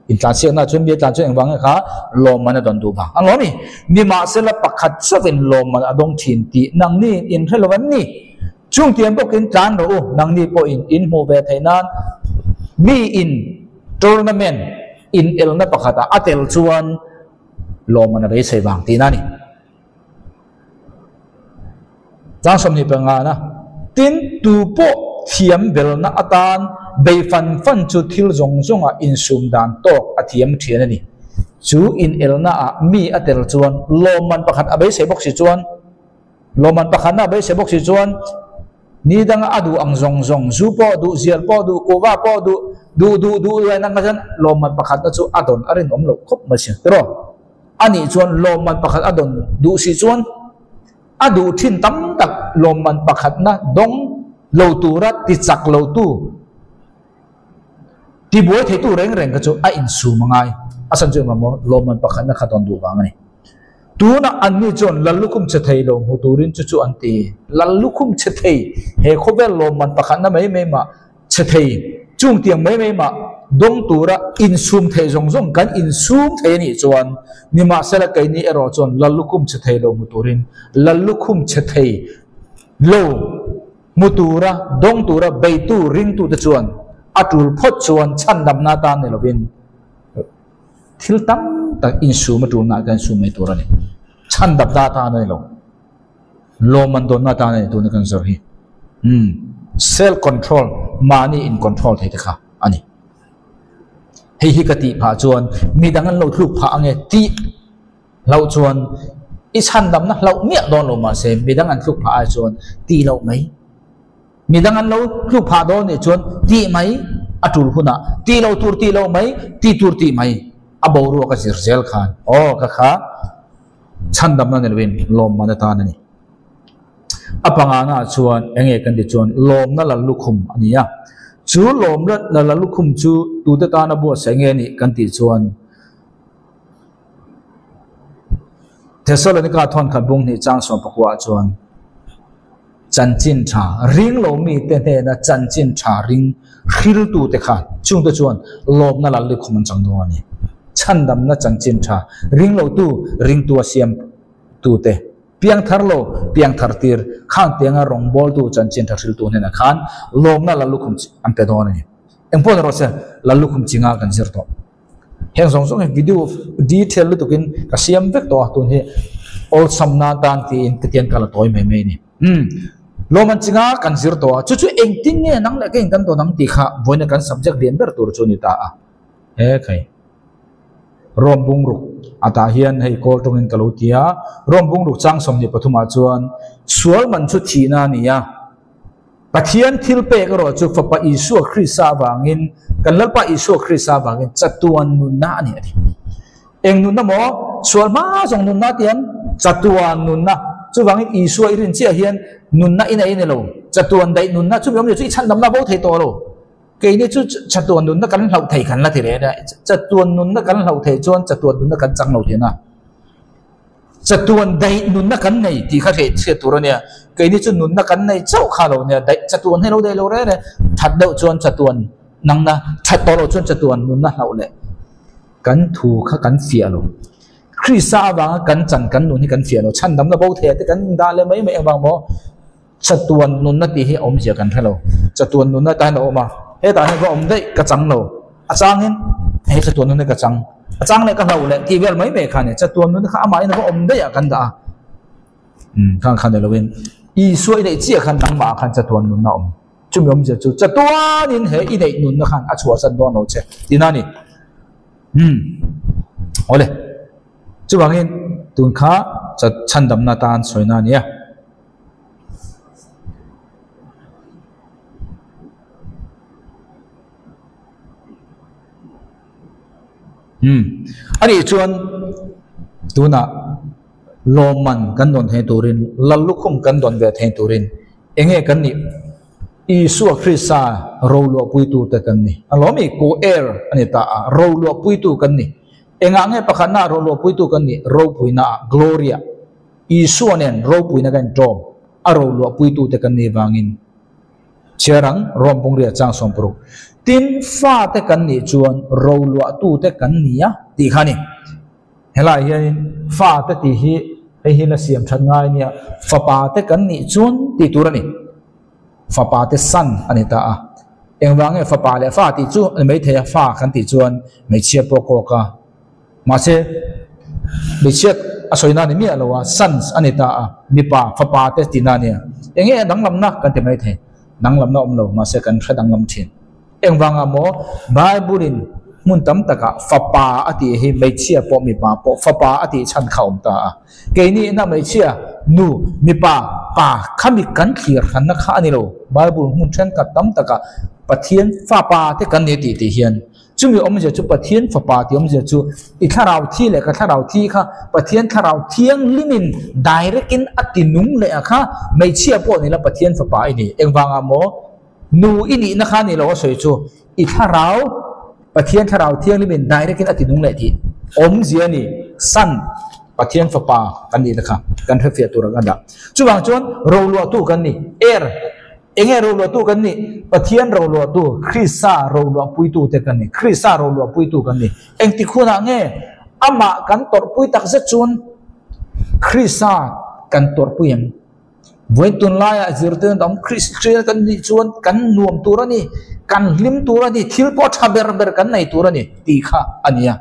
in tlan siang na chun bi tlan chu engwang kha lom man don du ba an lo mi ni ma se la pakhat savin lom man adong thin ti nang ni in helowan ni chung tiam bok in tlan ro nang ni po in mo ve thainan mi in tournament in elna pakhata atel chuan lom man be sei wang ti na ni Giang som ni penga na tin tu po thiam bel na atan bei fan chu thil zong zonga in sum dan to athiam thian ani chu in elna a mi atel chuan loman pakhat abai sebok si chuan loman pakhat na abai sebok si chuan ni dang adu ang zong zong zu po du zial po du ko wa po du lai nang kan loman pakhat na chu adon arin om lo khop ma sin pero ani chuan loman pakhat adon du si chuan adu thin tam tak loman pakhat na dong lo tu ra ti chak lo tu ti boi the tu reng reng ka chu a in su mangai asan chu ma mo loman pakhat na khaton du wang ni tu na an ni chon lallukum che thei lo mu turin chu chu anti lallukum che thei he khovel loman pakhat na mai mai ma che thei chung tiang mai ma dong tura in sum thei zong zong kan in sum thei ni chuan ni ma sela kai ni ero chon lallukum che thei lo mu turin lallukum che thei lo mutura dong tura beitu ring tu te chuan atul phot chuan chan dam na ta ne lovin thil tam tak in su ma tu na kan su mai tura ni chan dab da ta ne lo man don na ta ne tu ne kan zor hi self control mani in control thei ta kha ani hei hi kati pha chuan mi dangan lo thuk pha ange ti lo chuan i chan dam na lo nia don lo ma se mi dangan thuk pha ai chuan ti lo mai mi dangan lo thuk pha don ni chuan ti mai atul huna ti lo mai ti tur ti mai abo ro ka sir zel khan o ka kha chan dam na nelwin lom ma na ta na ni apanga na chuan enge kan di chuan lom na lallukhum ania chu lom la lallukhum chu tu ta ta na bo senge ni kan ti chuan Thessalonica thon khat bung ni chang som pakwa chuan chan chin tha ring lo mi te ne na chan chin tha ring khil tu te khan chung te chuan lom na lallukhum chang do ani chan dam na chan chin tha ring lo tu ring tu asiam tu te piang thar lo piang thar tir khang tenga rong bol tu chan chin thar sil tu ne na khan lom na lallukhum am pe do ani engpon ro se lallukhum chinga kan sir to heng song song video detail lu tukin ka siam vek to tun he all samna dan ti in tian kala toy me me ni loman chinga kan sir to chu chu eng tin ne nang la ken kan to nang ti kha voina kan subject den ber tur chu ni ta a he khai rom bung ruk ata hian hei kol tongin kalotia rom bung ruk chang som ni pathuma chuan sual man chu thina ni ya pathian thil pe ka ro chu fa pa isu khrisa wangin kan lalpa isu khrisa wangin chatuan nun na ni ani eng nun na mo sual ma jong nun na tiam chatuan nun na chu wangin isu irin chi hian nun na ina lo chatuan dai nun na chu yom chu chan dam na bo thei to lo ke ni chu chatuan nun na kan hlau thei kan la ti re da chatuan nun na kan hlau thei chuan chatuan nun na kan chang lo ti na chatuan dai nun na kan nei ti kha the che tur ania ke ni chu nun na kan nei chau kha lo nia dai chatuan he lo dai lo re ne that do chuan chatuan nang na that to lo chuan chatuan nun na hlau le kan thu kha kan fia lo khrisa wa kan chan kan nun hi kan fia lo chan dam na bo the te kan da le mai mai bang mo chatuan nun na ti hi om sia kan thalo chatuan nun na ta no ma he ta he ko om dai ka chang lo a chang hin he chatuan nun ka chang a chang le ka hlau le ti vel mai mai kha ne chatuan nun kha amai na ko om dai a kan da khang khan le win i suai dei chi khan dang ma khan chatuan nun na om chum yom je chu chatuan in he i dei nun na khan a chua san do no che ti na ni ole chu bangin tun kha chan dam na tan soi na ni ya ani chuan tuna loman kan don he turin lallukhum kan don ve the turin enge kan ni Isu Krista rolo puitu te kan ni alomi ko air ani ta rolo puitu kan ni engange pakhana rolo puitu kan ni ro puina gloria Isu anen ro puina kan dom arolo puitu te kan ni wangin cherang rompong ria chang sompro tin fa te kan ni chuan rolo tu te kan ni ya ti khani hela hian fa te ti hi la siam that ngai nia fa pa te kan ni chuan ti turani fa pa te san ani ta a engwange fa pa le fa ti chu mai the fa kan ti chuan mai chia po ko ka ma se mi chiat a soina ni mi alowa sons ani ta a mi pa fa pa te ti na nia enge danglam na kan te mai the danglam na omlo ma se kan thra danglam thin engwanga mo bible in mun tam taka fa pa ati hi mai chia po mi pa po fa pa ati chan khaum ta a ke ni na mai chia nu mi pa pa khami kan clear khan na kha ani lo bible mun chen ka tam taka pathian fa pa te kan ni ti hian chumi om je chu pathian fa pa ti om je chu I tharau thi le ka tharau thi kha pathian tharau thiang limin direct in atinung le kha mai chia po ni la pathian fa pa ini engwanga mo nu ini na kha ni lo soi chu I tharau pathian tharau thiang limin direct in atinung le thi om je ni san pathian fa pa kan ni na kha kan thre fia tur kan da chuwang chon ro lo tu kan ni air enge ro lo tu kan ni pathian ro lo tu Krista ro lo pui tu te kan ni Krista ro lo pui tu kan ni eng ti khuna nge ama kan tor pui tak se chun Krista kan tor pui em voi tun la ya zirten dom Krista kan ni chuan kan nuam tu ra ni kan lim tu ra ni thil po tha ber kan nei tu ra ni ti kha ania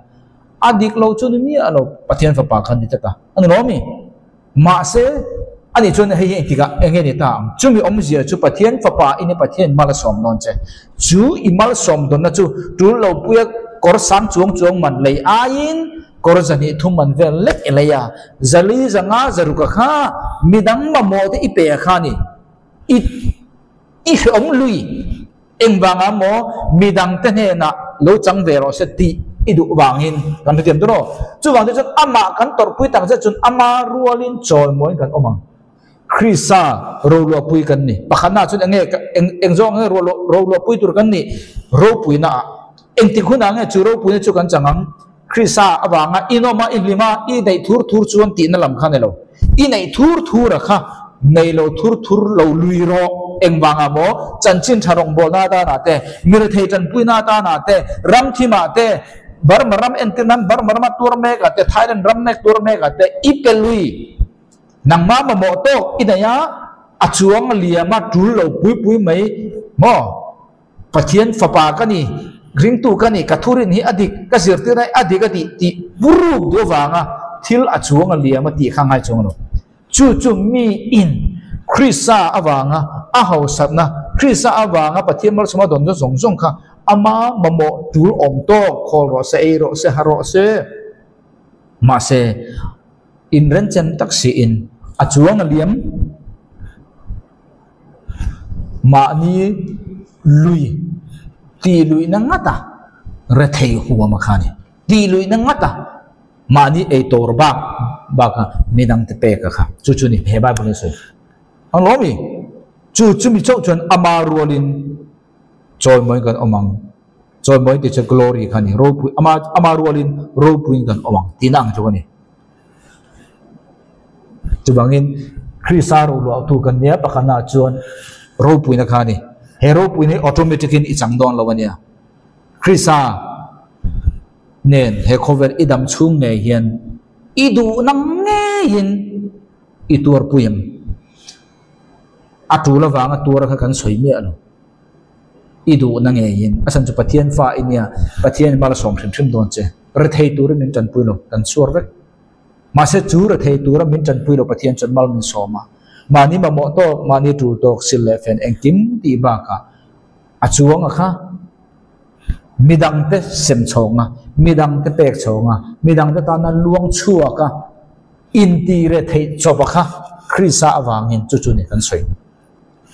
adik lo chun mi alo pathian fa pa khan ni ta an ro mi ma se ani chun hei tika enge ni ta chumi om zia chu pathian fa pa ini pathian mal som non che chu I mal som don na chu tu lo puya kor sam chuang man lei ain kor zani thum man vel lek eleya zali zanga zaruka kha midang ma mo te ipe kha ni I om lui engwanga mo midang te ne na lo chang ve ro se ti idu wangin kan thiam do chu wang te chun ama kan tor pui tang se chun ama rualin chol moi kan omang Krista rolo pui kan ni pakhana chun eng zong nge rolo pui tur kan ni ro pui na eng ti khuna nge chu ro pui chu kan changang Krista awanga inoma inlima I dei thur chuan ti na lam khan lo I nei thur kha nei lo thur lo lui ro engwanga mo chanchin tharong bol na da na te mir thei chan pui na ta na te ram thi ma te bar maram entinan bar marama tur me ga te thailand ram nek tur me ga te ipelui nang ma mo to inaya achuang liama tul lo pui mai mo pathian fa pa ka ni ring tu ka ni kathurin hi adik ka zirti nai adik ti buru do wanga thil achuang liama ti khangai chong no chu mi in Krista awanga a hausat na Krista awanga pathian mal soma don zong kha ama mamo tul om to khol ro se ro se haro se ma se in ren chen taksi in achuang liam ma ni lui ti lui na ngata re thei huwa makhani ti lui na ngata ma ni e tor ba ka midang te pe ka kha chu ni he ba bu le so ang lo mi chu mi chau chon amarualin joy moi kan omang joy moi ti che glory khani ro pu amarualin ro pu kan omang tinang chu ni chubangin Krista ro lo tu kan nia pakhana chuan ro pu na khani he ro pu ni automatic in ichang don lo wania Krista nen he cover idam chung nge hian idu nang nge hin itur puyam atula wanga tur kha kan soi mi alo idu nang nge hin asan chu pathian fa inia pathian mal som thim don che re thei tur min chan puilo kan sur vek ma se chu re thei tur min chan puilo pathian chan mal min soma mani ma mo to mani tu to sil le fen engkim ti ba ka achuang kha midang te sem chonga midang te pek chonga midang te ta na luang chua ka inti re thei chopa kha Krista awangin chu ni kan soi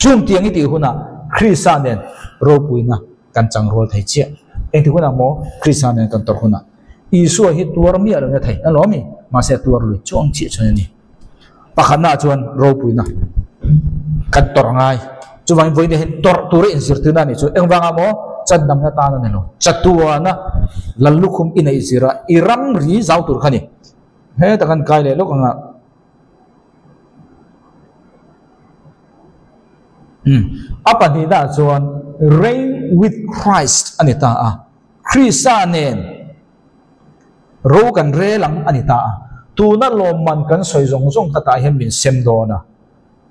chung tiang I ti huna Krista nen ro puina kan chang rol thei che eng ti huna mo Krista nen kan tor huna Isu hi tuar mi alo na thei alo mi ma se tuar lu chong chi chon ni pakhana chuan ro puina kan tor ngai chu wang voi ne tor ture in zir tina ni chu engwanga mo chan dam na ta na ne lo chatua na lalukhum in ai zira iram ri zau tur khani he takan kai le lok anga apa ni da chuan reign with Christ anita a Christanen ro kan re lang anita a tu na lom man kan soi zong zong kata hem min sem do na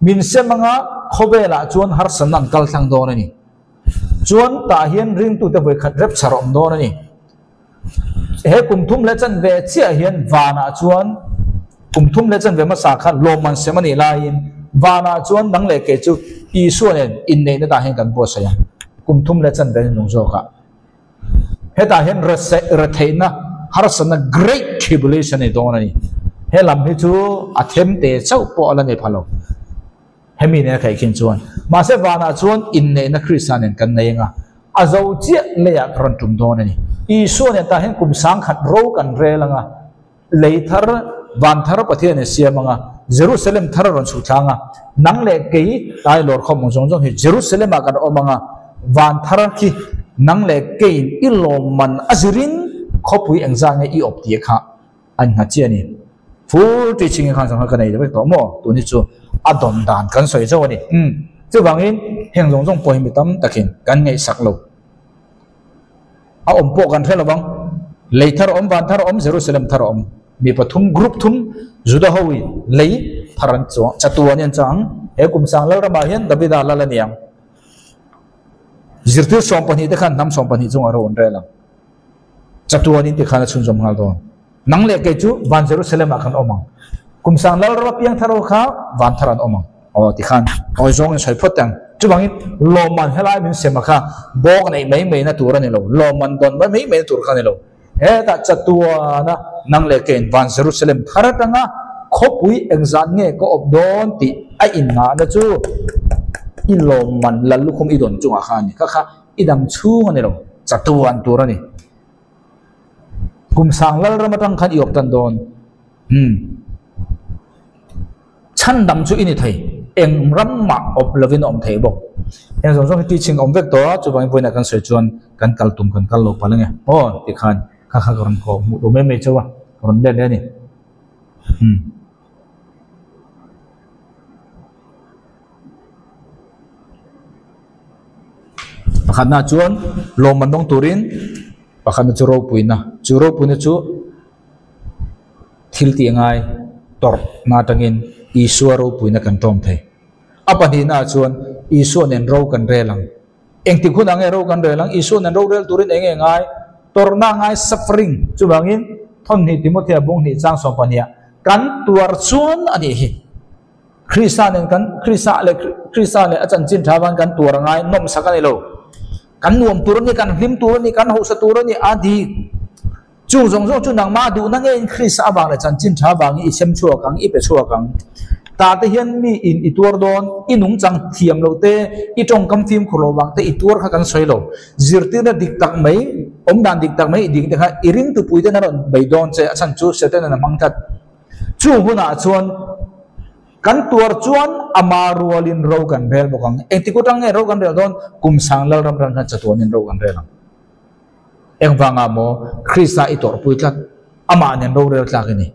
min sem anga khobela chuan har san ang kal thang do na ni chuan ta hian ring tu te voi khat rep charom do na ni he kum thum le chan ve chia hian wana chuan kum thum le chan ve ma sa khan lom man sem ani la in wana chuan dang le ke chu i suanen in nei na ta hen kan bo sa ya kum thum le chan ve nong zo ka he ta hen ra theina har san na great tribulation e do na ni he lam hi chu athem te chau po ala ne phalo hemi ne khai kin chuan ma se wana chuan in nei na Christianen kan nei nga azo chia le ya kron tum do na ni i suanen ta hen kum sang khat ro kan re langa leithar van thar pathian e siamanga Jerusalem thar ron su thanga nang le kei tai lor khom jong jong hi Jerusalem a kan omanga van thar ki nang le kei iloman azirin khopui engzang e i op ti kha an ha chia ni full teaching khan sang ka nei de to mo tu ni chu adon dan kan soi zo ni chu wangin heng jong jong poim tam takin kan ngei sak lo a om po kan thelo bang leithar om van thar om Jerusalem thar om mi pathum group thum juda howi lei tharan chu chatuan yan chang e kum sang lal rama hian davida lala niang zirtir som pani de khan nam som pani chung aro on rela chatuan in ti khana chun jom hal don nang le ke chu van Jerusalem akhan omang kum sang lal ra piang tharo kha van tharan omang o ti khan oi zong in sai photang chu bangin loman helai min semaka bok nei mei na turani lo loman don ba mei tur khani lo he ta chatua na nang le ken van Jerusalem tharatanga khopui engzan nge ko obdon ti a in nga na chu ilom man lalukhum idon chunga khani kha idam chu ne lo chatuan turani kum sang lal ramatang khan iop tan don chan dam chu ini thai eng ram ma op lovin om thei bok eng jong jong teaching om vek to chu bang boina kan soi chuan kan kal tum kan kal lo palange o ti khan kha karon ko mu do me chawa karon le ni pakhat na chuan lo mandong turin pakhat na churo puina chu thil ti ngai tor na tangin isuaro puina kan tom thei apani na chuan isu nen ro kan relang eng ti khun ange ro kan relang isu nen ro rel turin enge ngai tor na ngai suffering chu bangin thon ni Timothea bong ni chang som pania kan tuar chuan ani hi Krista le achan chin thawan kan tuar ngai nom sakani lo kan nuam tur ni kan hlim tur ni kan ho sa tur ni adi chu jong jong chu nang ma du na nge Krista abang le chan chin thawang i sem chua kang i pe chua kang ta te hian mi in itur don inung chang thiam lo te i tong kam phim khulo wang te itur kha kan soi lo zirtir na dik tak mai om dan dik tak mai dik te kha iring tu pui te na ron bei don che achan chu se te na mang that chu huna chuan kan tuar chuan amarualin ro kan bel bokang eng ti kutang nge ro kan bel don kum sang lal ram ran chatuan in ro kan bel eng wanga mo Krista itor pui tlat ama nen ro rel tlak ni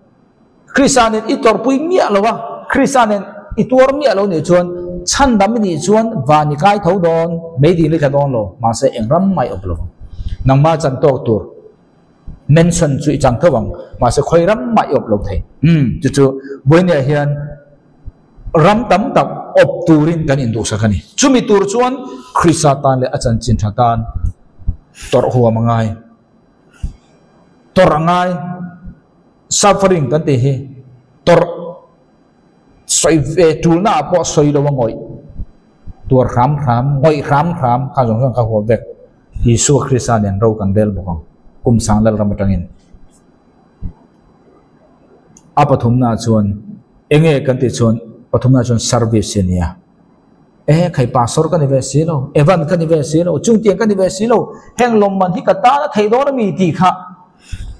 Krista nen itor pui mi alowa Krista nen itor mi alo ni chuan chan dam ni chuan vani kai tho don mei di le ka don lo ma se eng ram mai op lo nang ma chan tok tur mention chu chang thawang ma se khoi ram mai op lo thei chu boine hian ram tam tak op turin kan in du sakani chumi tur chuan Krista tan le achan chin thatan tor huwa mangai tor angai suffering kan te hi tor soi ve tul na po soi lo ngoi tur kham ngoi kham kha jong jong ka ho vek Yesu Krista nen ro kan del bokang kum sang lal ramatangin apathum na chuan enge kan ti chuan pathum na chuan service nia khai pastor kan ve silo evan kan ve silo chung tiang kan ve silo heng lom man hi ka ta na thei do na mi ti kha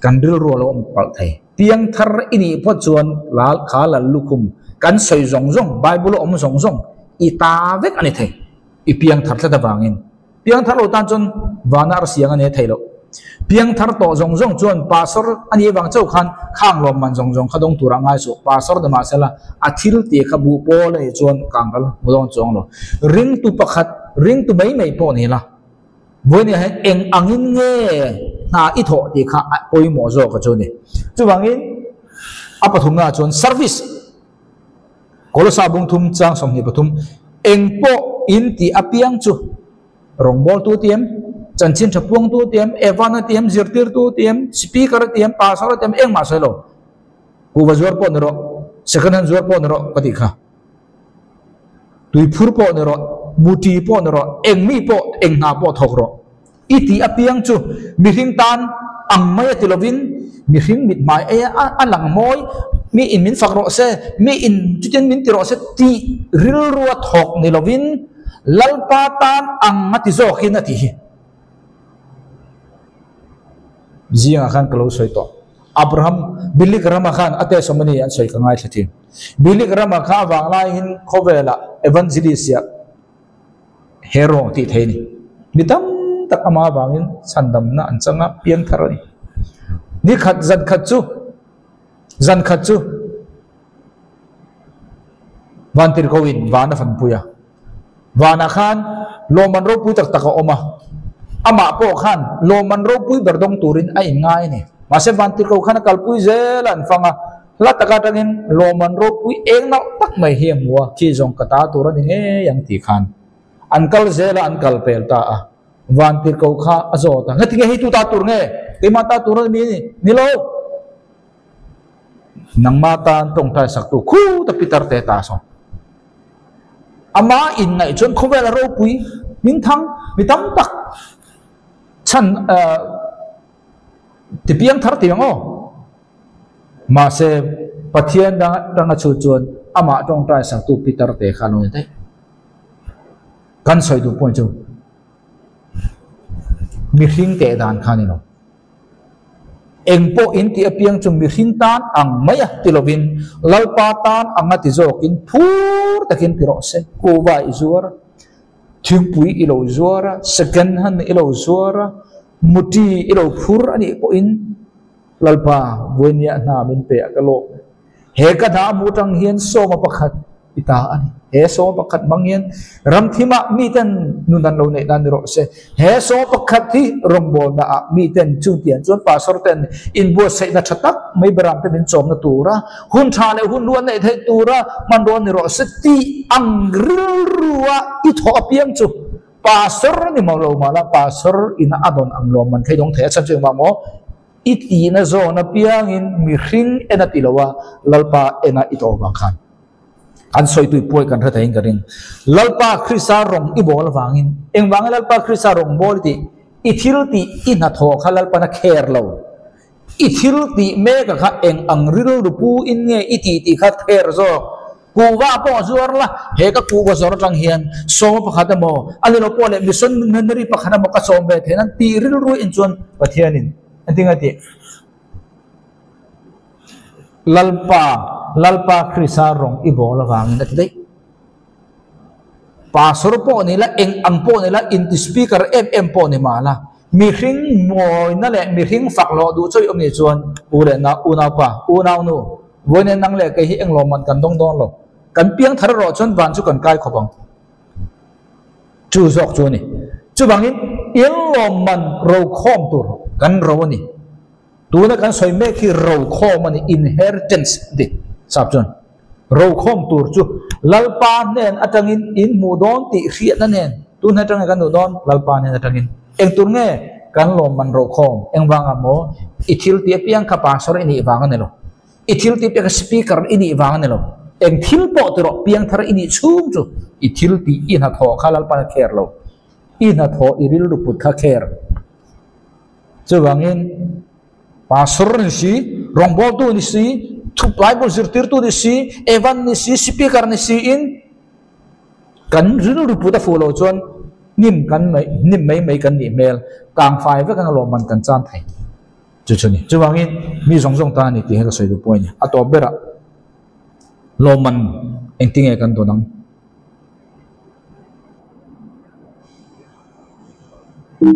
kan ril ro lo pal thei tiang thar ini pho chuan lal kha lal lukum kan soi zong zong bible om zong zong i ta vek ani thei ipiang thar tla wangin piang thar lo tan chon wanar siang ane thailo piang thar to jong jong chuan pasor ani wang chau khan khang lom man jong jong khadong tura ngai su pasor da masala athil te khabu po le chuan kangal mudong chong lo ring tu pakhat ring tu mai mai po ni la boini ha eng angin nge na i tho ti kha oi mo zo ka choni chu wangin apathum na chon service kolosa bung thum chang som ni pathum eng po in ti apiang chu rongbol tu tiam chanchin thapuang tu tiam evana tiam zirtir tu tiam speaker tiam pasor tiam eng ma selo ku wazor po nero second hand zor po nero pati kha tui phur po nero muti po nero eng mi po eng na po thokro iti apiang chu mi hing tan ang mai tilovin mi hing mit mai e alang moi mi in min fakro se mi in tuten min tiro se ti ril ruwa thok ni lovin lalpatan ang mati zo khinati zia khan kalo soi to abraham bilik rama khan ate somani an soi kangai thati bilik rama kha wangla hin khovela evangelisia hero ti theini mitam tak ama wangin sandam na anchanga pian tharani ni khat zan khat chu vantir kowin wana fan puya wana khan loman ro pui tak taka oma ama po khan loman ro pui berdong turin ai ngai ni mase vantir ko khan kalpui zelan fanga la taka tangin loman ro pui eng na tak mai hiam wa ki jong kata turan nge yang ti khan ankal zela ankal pel ta a vantir ko kha azota ngati nge hi tu ta tur nge ke mata turan mi ni lo nang mata tong tai sak tu khu ta pitar te ta so ama in ngai chon khowela ro pui min thang mi tam tak chan ti piang thar ti ngo ma se pathian dang chu chuan ama tong tai sak tu pitar te khanu te kan soi du point chu mi hing te dan khanino engpo in ti apiang chu mi hing tan ang maya tilovin lalpatan angati zokin phur takin piro se ko wa izur thingpui ilo zuara second hand ilo zuara muti ilo phur ani po in lalpa buenya na min pe akalo he ka da mutang hian so ma pakhat ita ani he so pakhat manghian ramthima mi ten nunan lo nei dan ro se he so pakhat thi rombol na mi ten chu tian chon pasor ten in bo se na thatak mai baram te bin chom na tura hun tha le hun luan nei thai tura man ron ni ro se ti angril ruwa I tho apiang chu pasor ni malo mala pasor ina adon ang lo man thai dong the chan chu ma mo iti na zo na piang in mi hring ena tilawa lalpa ena ito bang khan an soi tu poi kan thata in karin lalpa khrisa rong I bol wangin eng wang lalpa khrisa rong bol ti ithil ti ina tho khalal pa na kher lo ithil ti me ka kha eng angril rupu in nge iti ti kha kher zo ku wa po zuar la he ka ku go zor tang hian so pa khata mo ani lo po le mission nari pa khana mo ka som be thenan ti ril ru in chon pathianin atinga ti lalpa khrisa rong I bol wangin at dai pasor po nila eng ang po nila in speaker FM po ni mala mi hring moy na le mi hring faklo du choi om ni chuan ule na unaw pa unaw nu wonen nang le kai hi eng lo man kan dong don lo kan piang thar ro chon van chu kan kai khobang chu zok chu ni chu bangin il lo man ro khom tur kan ro ni tu na kan soi me ki ro khom ani inheritance di sap chon ro khom tur chu lalpa nen atangin in mudon ti khiat na nen tu na tang kan don lalpa nen atangin eng tur nge kan lo man ro khom eng wanga mo ithil ti piang kha pasor ini wanga ne lo ithil ti piang speaker ini wanga ne lo eng thil po tro piang thar ini chung chu ithil ti ina tho khalal pa kher lo ina tho iril ru put kha kher chu wangin pasor ni si rongbol tu ni si thu bible zirtir tu ni si evan ni si speaker ni si in kan ril ru put a follow chon nim kan mai kan ni mel kang fai ve kan lo man kan chan thai chu chuni chu wangin mi zong zong ta ni ti ha ka soi du point a to bera lo man eng ting e kan to nang good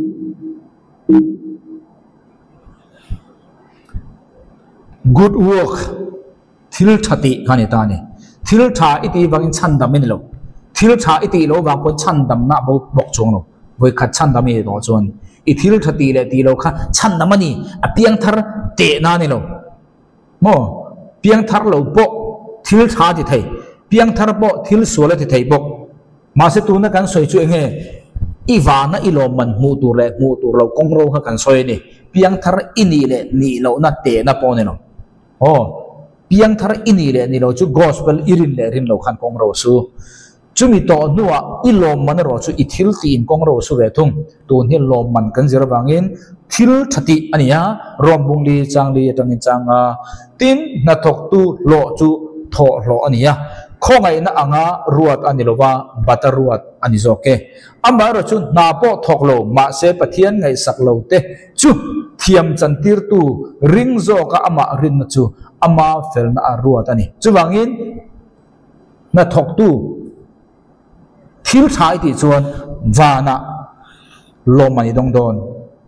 work thil thati kani ta ni thil tha iti wangin chandam in lo thil tha iti lo wang ko chandam na bo bok chong lo voi khat chandam e do chon I thil thati le ti lo kha chandam ani a piang thar te na ni lo mo piang thar lo bo thil tha ti thai piang thar bo thil suala ti thai bok ma se tu na kan soi chu nge Ivana ilo man mutu lo kongro ha kan soi ni piang thar ini le ni lo na te na po ni lo oh piang thar ini le ni lo chu gospel irin le rin lo khan kongro su chumi to nuwa ilo man ro chu ithil tin kongro su ve thung tu ni lo man kan zir bangin thil thati ania rom bung li chang li tangin changa tin na thok tu lo chu tho lo ania khongai na anga ruat anilowa bataruat anizoke amaro chu na po thoklo ma se pathian ngai saklo te chu thiam chantir tu ring zo ka ama rin chu ama felna aruat ani chuwangin na thok tu thil thai ti chuan wana lo mani dong don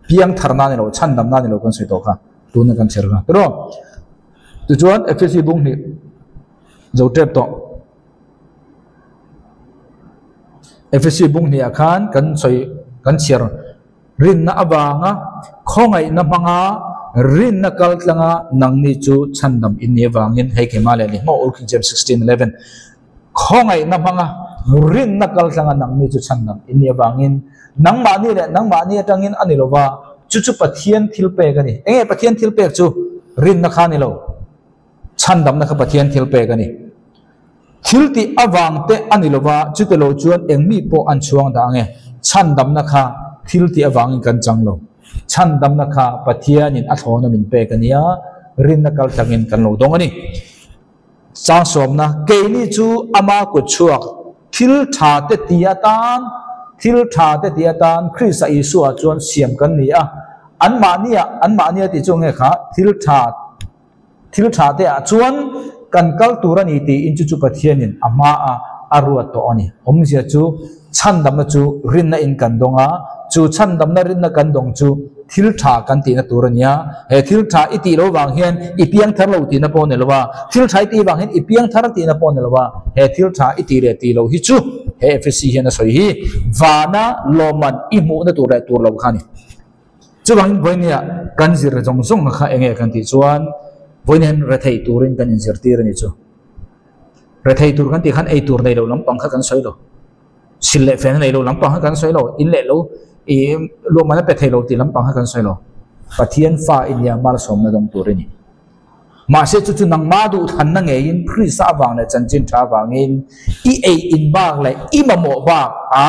piang tharna ni lo chandam na ni lo kan soi to kha tu na kan cherga pero tu chuan fsc bung ni zo trep to FSC bung ni akan kan soi kan share rin na abanga khongai na manga rin na kaltlanga nangni chu chandam inni wangin hei kemale ni mo King James 16:11 khongai na manga rin na kaltlanga nangni chu chandam inni wangin nangma ni atangin anilowa chu pathian thilpe gani enge pathian thilpe chu rin na khani lo chandam na kha pathian thilpe gani thilti awang te anilowa chutelo chuan engmi po an chuang da nge chandam na kha thilti awang kan changlo chandam na kha pathianin a thona min pe kania rin na kal tangin kan lo dong ani chang som na ke ni chu ama ku chuak thil tha te tiatan Christ Isu a chuan siam kan ni a an ma nia ti chung he kha thil tha te a chuan kan kal turani ti in chu pathianin ama a aruat to ani omsia chu chandam na chu rin na in kan donga chu chandam na rin na kan dong chu thil tha kan ti na turania he thil tha iti lo wang hian I piang thar lo ti na pon elwa thil tha iti wang hian I piang thar ti na pon elwa he thil tha iti re ti lo hi chu he FSC hian na soi hi wana loman I mu na tur lo khani chu wang boinia kan zir jong jong kha enge kan ti chuan voinen rethei turin kan insertir ni chu rethei tur kan ti khan ei tur nei lo lampang kha kan soi lo sille fen nei lo lampang kha kan soi lo in le lo I lo mana pe thei lo ti lampang kha kan soi lo pathian fa in ya mal som na dong turini ma se chu nang ma du than na nge in phri sa wang le chan chin tha wang in I ei in bak le I ma mo ba a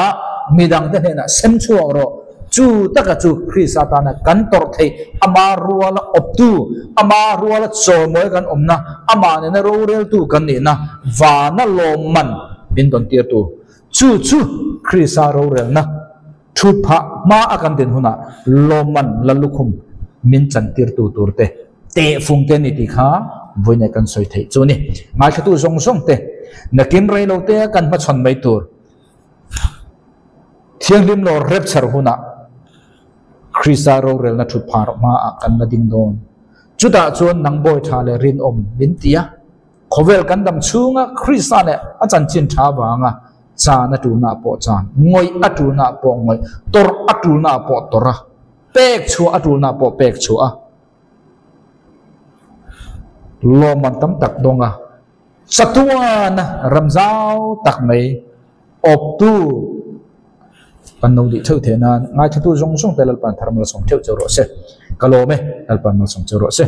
midang de na sem chuang ro chu taka chu Christana kan tor thei ama ruala optu ama ruala chomoi kan omna ama ne na rorel tu kan ni na wana loman bin don tir tu chu Christa rorel na thupha ma akan den huna loman lalukhum min chan tir tu turte te phung te ni ti kha voine kan soi thei chu ni ngai khatu song song te na kim rei lo te kan ma chon mai tur thiang lim lo rapture huna Christa rorel na thut phar ma kan na ding don chuta chuan nang boy tha le rin om bin tia khovel kan dam chunga Christa le a chan chin tha wanga cha na tu na po chan ngoi atu na po ngoi tor atu na po tora pek chu atu na po pek chu a lo man tam tak donga satuan ramzau tak mai op tu pan no di theu the nan ngai thatu jong song telal pan tharmal som theu choro se kalome alpan mal som choro se